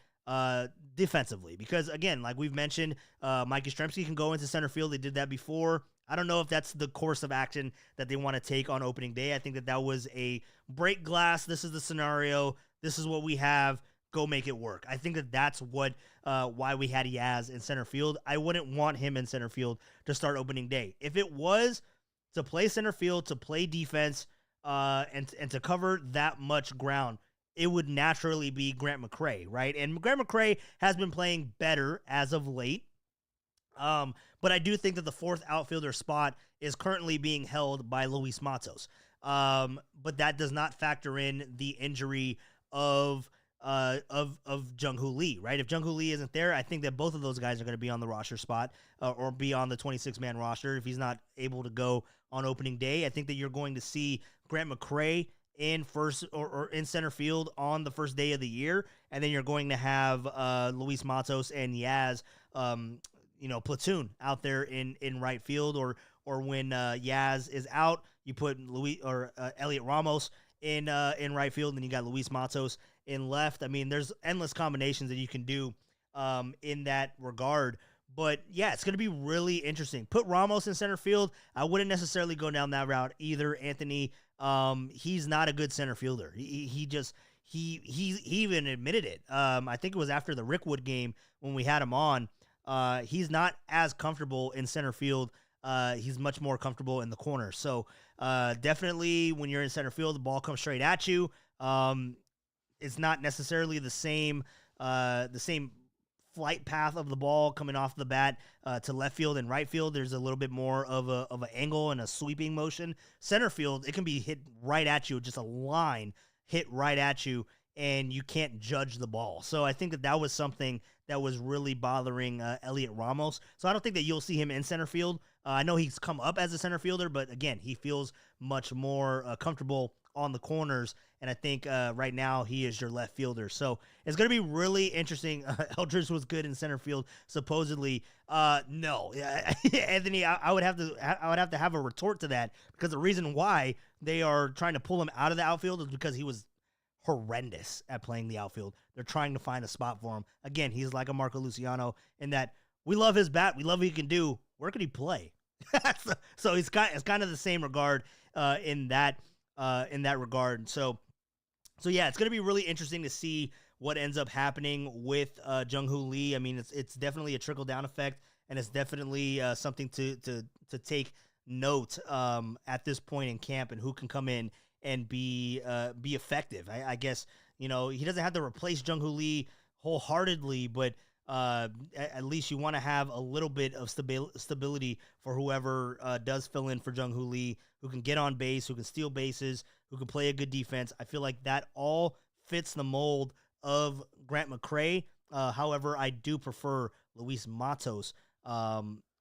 defensively? Because again, like we've mentioned, Mike Yastrzemski can go into center field. They did that before. I don't know if that's the course of action that they want to take on opening day. I think that was a break glass. This is the scenario. This is what we have. Go make it work. I think that that's why we had Yaz in center field. I wouldn't want him in center field to start opening day. If it was to play center field, to play defense, and to cover that much ground, it would naturally be Grant McCray, right? And Grant McCray has been playing better as of late. But I do think that the 4th outfielder spot is currently being held by Luis Matos. But that does not factor in the injury of Jung Hoo Lee, right? If Jung Hoo Lee isn't there, I think that both of those guys are going to be on the roster spot or be on the 26-man roster. If he's not able to go on opening day, I think that you're going to see Grant McCray in first or in center field on the first day of the year, and then you're going to have Luis Matos and Yaz, platoon out there in right field, or when Yaz is out, you put Elliot Ramos in right field, and then you got Luis Matos in left. I mean, there's endless combinations that you can do in that regard. But yeah, it's going to be really interesting. Put Ramos in center field. I wouldn't necessarily go down that route either, Anthony. He's not a good center fielder. He even admitted it. I think it was after the Rickwood game when we had him on. He's not as comfortable in center field. He's much more comfortable in the corner. So definitely when you're in center field, the ball comes straight at you. It's not necessarily the same flight path of the ball coming off the bat to left field and right field. There's a little bit more of an angle and a sweeping motion. Center field, it can be hit right at you, just a line hit right at you, and you can't judge the ball. So I think that was something that was really bothering Elliot Ramos. So I don't think that you'll see him in center field. I know he's come up as a center fielder, but again, he feels much more comfortable on the corners, and I think right now he is your left fielder. So it's going to be really interesting. Eldridge was good in center field, supposedly. No, Anthony, I would have to have a retort to that, because the reason why they are trying to pull him out of the outfield is because he was horrendous at playing the outfield. They're trying to find a spot for him. Again, he's like a Marco Luciano in that we love his bat, we love what he can do. Where could he play? So it's kind of the same regard in that regard. So yeah, it's going to be really interesting to see what ends up happening with Jung Hoo Lee. I mean, it's definitely a trickle down effect, and it's definitely something to take note at this point in camp, and who can come in and be effective. I guess, he doesn't have to replace Jung Hoo Lee wholeheartedly, but at least you want to have a little bit of stability for whoever does fill in for Jung Hoo Lee, who can get on base, who can steal bases, who can play a good defense. I feel like that all fits the mold of Grant McCray. However, I do prefer Luis Matos.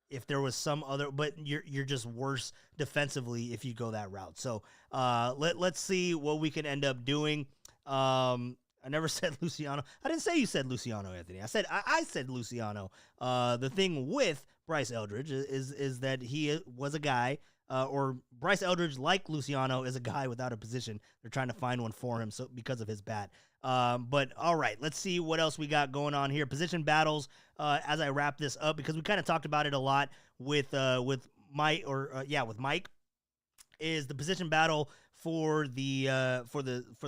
If there was some other, but you're just worse defensively if you go that route. So let's see what we can end up doing. I never said Luciano. I didn't say you said Luciano, Anthony. I said I said Luciano. The thing with Bryce Eldridge is that he was a guy, or Bryce Eldridge, like Luciano, is a guy without a position. They're trying to find one for him, so because of his bat. But all right, let's see what else we got going on here. Position battles. As I wrap this up, because we kind of talked about it a lot with Mike, with Mike, is the position battle for the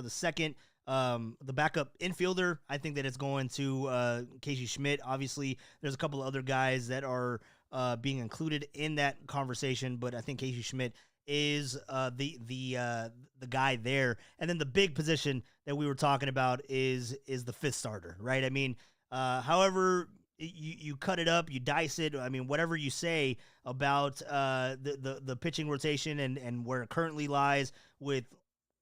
second. The backup infielder, I think that it's going to Casey Schmidt. Obviously, there's a couple of other guys that are being included in that conversation, but I think Casey Schmidt is the guy there. And then the big position that we were talking about is the fifth starter, right? I mean, however you cut it up, you dice it. I mean, whatever you say about the pitching rotation and where it currently lies with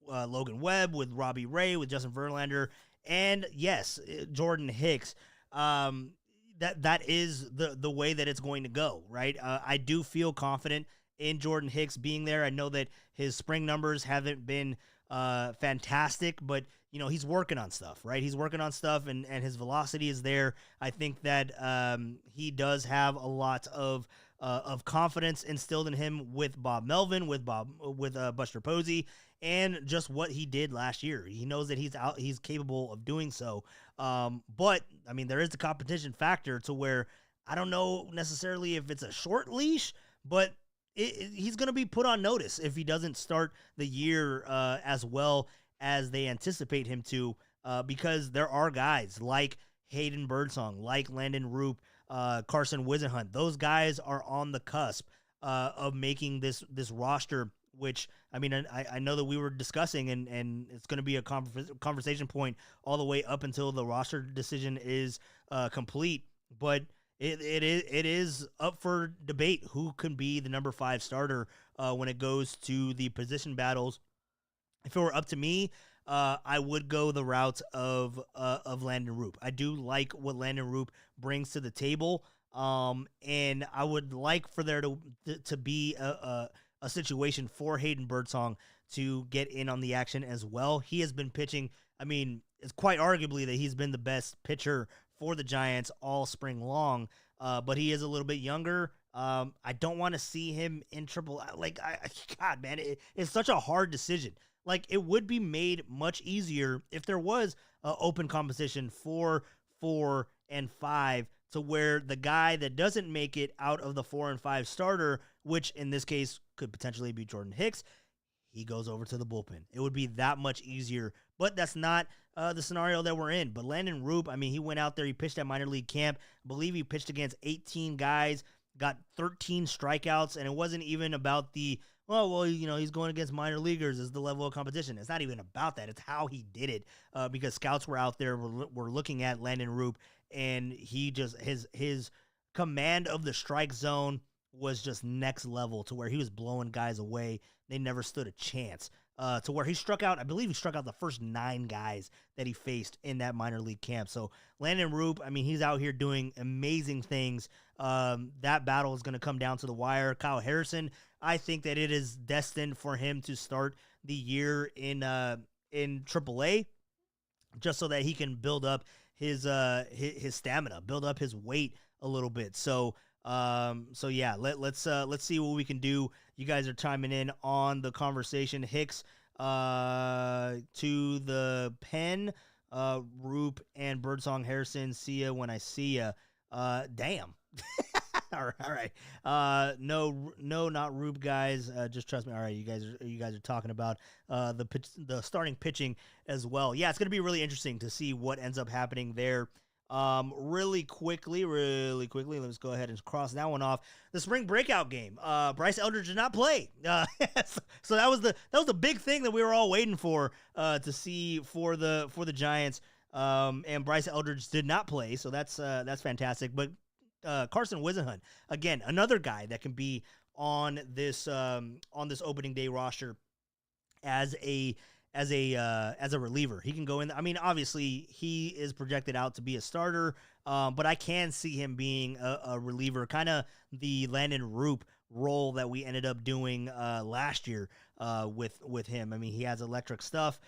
Logan Webb, with Robbie Ray, with Justin Verlander, and yes, Jordan Hicks. That is the way that it's going to go, right? I do feel confident in Jordan Hicks being there. I know that his spring numbers haven't been fantastic, but he's working on stuff, right? He's working on stuff, and his velocity is there. I think that he does have a lot of confidence instilled in him with Bob Melvin, with Buster Posey, and just what he did last year. He knows that he's capable of doing so. But I mean, there is the competition factor to where I don't know necessarily if it's a short leash, but he's going to be put on notice if he doesn't start the year as well as they anticipate him to, because there are guys like Hayden Birdsong, like Landon Roop, Carson Wisenhunt. Those guys are on the cusp of making this roster, which, I mean, I know that we were discussing, and it's going to be a conversation point all the way up until the roster decision is complete. But it is up for debate who can be the number 5 starter when it goes to the position battles. If it were up to me, I would go the route of Landon Roop. I do like what Landon Roop brings to the table, and I would like for there to be a situation for Hayden Birdsong to get in on the action as well. He has been pitching. I mean, it's quite arguably that he's been the best pitcher for the Giants all spring long, but he is a little bit younger. I don't want to see him in triple. God, man, it's such a hard decision. Like, it would be made much easier if there was open competition for 4 and 5, to where the guy that doesn't make it out of the 4 and 5 starter, which in this case could potentially be Jordan Hicks, he goes over to the bullpen. It would be that much easier, but that's not the scenario that we're in. But Landon Roop, I mean, he went out there, he pitched at minor league camp. I believe he pitched against 18 guys, got 13 strikeouts, and it wasn't even about the, he's going against minor leaguers is the level of competition. It's not even about that. It's how he did it, because scouts were out there, were looking at Landon Roop, and he just, his command of the strike zone was just next level, to where he was blowing guys away. They never stood a chance, to where he struck out. I believe he struck out the first 9 guys that he faced in that minor league camp. So Landon Roop, I mean, he's out here doing amazing things. That battle is going to come down to the wire. Kyle Harrison, I think that it is destined for him to start the year in AAA, just so that he can build up his stamina, build up his weight a little bit. So yeah, let's see what we can do. You guys are chiming in on the conversation. Hicks to the pen, Roop and Birdsong Harrison. See ya when I see ya. Damn. All right. No, not Roop, guys. Just trust me. All right, you guys are talking about the starting pitching as well. Yeah, it's gonna be really interesting to see what ends up happening there. Really quickly, let's go ahead and cross that one off. The spring breakout game. Bryce Eldridge did not play. So that was the big thing that we were all waiting for to see for the Giants. And Bryce Eldridge did not play, so that's fantastic. But Carson Wisenhunt, again, another guy that can be on this opening day roster as a as a reliever. He can go in. I mean, obviously he is projected out to be a starter, but I can see him being a reliever, kind of the Landon Roop role that we ended up doing last year with him. I mean, he has electric stuff.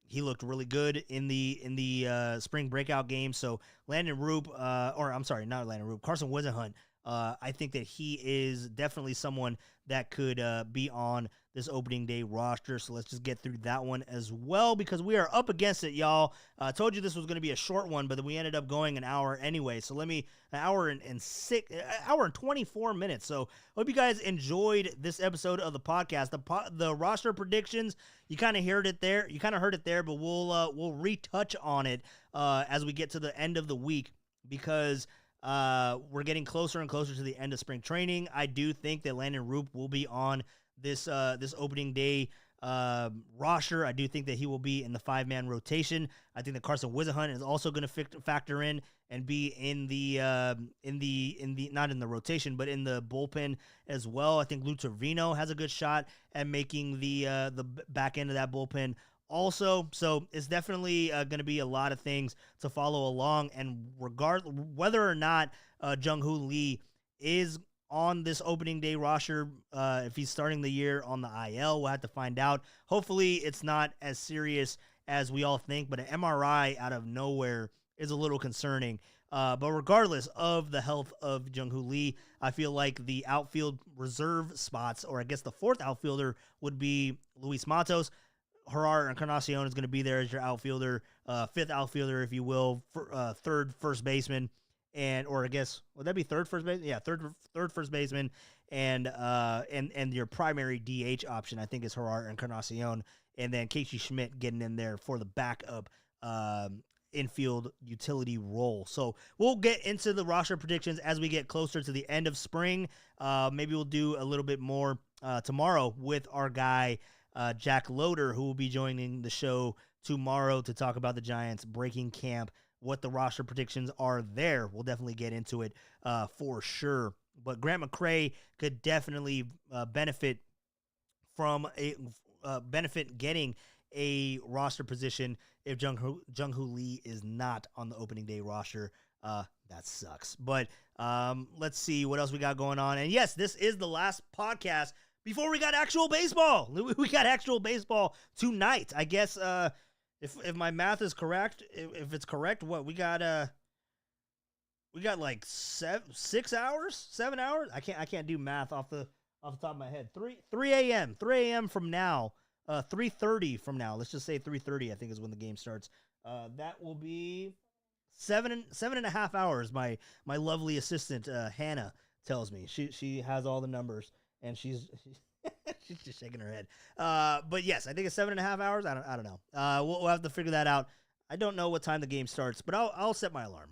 He looked really good in the spring breakout game. So Landon Roop, or I'm sorry, not Landon Roop, Carson Wisenhunt. I think that he is definitely someone that could be on this opening day roster. So let's just get through that one as well, because we are up against it, y'all. I told you this was going to be a short one, but then we ended up going an hour anyway. So an hour and 24 minutes. So hope you guys enjoyed this episode of the podcast. The roster predictions, you kind of heard it there. But we'll retouch on it as we get to the end of the week, because we're getting closer and closer to the end of spring training. I do think that Landon Roop will be on this opening day roster. I do think that he will be in the 5-man rotation. I think that Carson Wisenhunt is also going to factor in and be in the not in the rotation, but in the bullpen as well. I think Lou Trevino has a good shot at making the back end of that bullpen also. So it's definitely going to be a lot of things to follow along, and whether or not Jung Hoo Lee is on this opening day roster, if he's starting the year on the IL, we'll have to find out. Hopefully it's not as serious as we all think, but an MRI out of nowhere is a little concerning. But regardless of the health of Jung Hoo Lee, I feel like the outfield reserve spots, or I guess the fourth outfielder, would be Luis Matos. Gerard Encarnacion is going to be there as your outfielder, fifth outfielder, if you will, third first baseman, or I guess, would that be third first baseman? Yeah, third first baseman, and your primary DH option, I think, is Gerard Encarnacion, and then Casey Schmidt getting in there for the backup infield utility role. So we'll get into the roster predictions as we get closer to the end of spring. Maybe we'll do a little bit more tomorrow with our guy, Jack Loader, who will be joining the show tomorrow to talk about the Giants breaking camp, what the roster predictions are there. We'll definitely get into it for sure. But Grant McCray could definitely benefit from getting a roster position if Jung Hoo Lee is not on the opening day roster. That sucks. But let's see what else we got going on. And yes, this is the last podcast before we got actual baseball. We got actual baseball tonight. I guess if my math is correct, if it's correct, what we got like 7 hours. I can't do math off the top of my head. 3 a.m. from now. 3:30 from now. Let's just say 3:30. I think is when the game starts. That will be 7.5 hours. My lovely assistant Hannah tells me she has all the numbers. And she's just shaking her head. But yes, I think it's 7.5 hours. I don't know. We'll have to figure that out. I don't know what time the game starts, but I'll set my alarm.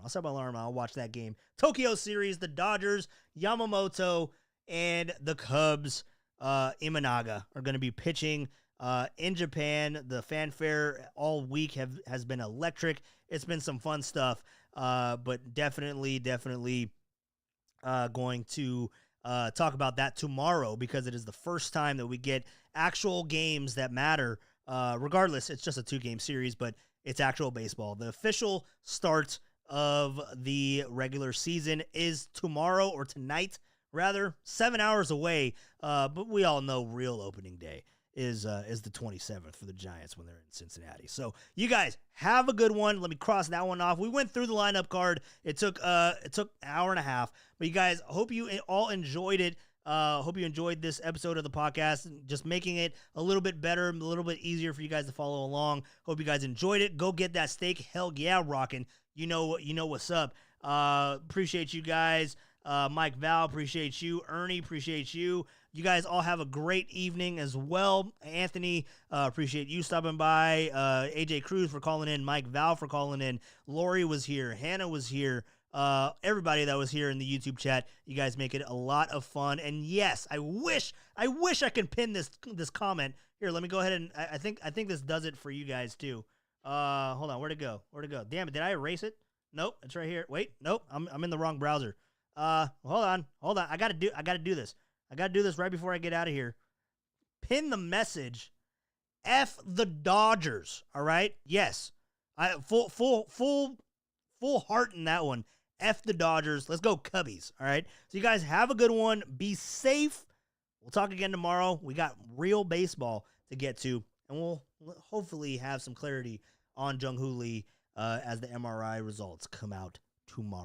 I'll watch that game. Tokyo series, the Dodgers, Yamamoto, and the Cubs, Imanaga, are going to be pitching in Japan. The fanfare all week has been electric. It's been some fun stuff, but definitely going to talk about that tomorrow, because it is the first time that we get actual games that matter. Regardless, it's just a 2-game series, but it's actual baseball. The official start of the regular season is tomorrow, or tonight, rather, 7 hours away. But we all know real opening day is the 27th for the Giants when they're in Cincinnati. So you guys have a good one. Let me cross that one off. We went through the lineup card. It took an hour and a half, but you guys, hope you all enjoyed it. Hope you enjoyed this episode of the podcast, just making it a little bit better, a little bit easier for you guys to follow along. Hope you guys enjoyed it. Go get that steak. Hell yeah, rocking. You know what's up. Appreciate you guys. Mike Val, appreciate you. Ernie, appreciate you. You guys all have a great evening as well. Anthony, appreciate you stopping by. AJ Cruz for calling in. Mike Val for calling in. Lori was here. Hannah was here. Everybody that was here in the YouTube chat, you guys make it a lot of fun. And yes, I wish I could pin this comment here. Let me go ahead and I think this does it for you guys too. Hold on, where'd it go? Damn it, did I erase it? Nope, it's right here. Wait, nope, I'm in the wrong browser. Hold on. I gotta do this. I gotta do this right before I get out of here. Pin the message F the Dodgers, all right? Yes. I full heart in that one. F the Dodgers. Let's go Cubbies, all right? So you guys have a good one. Be safe. We'll talk again tomorrow. We got real baseball to get to, and we'll hopefully have some clarity on Jung Hoo Lee as the MRI results come out tomorrow.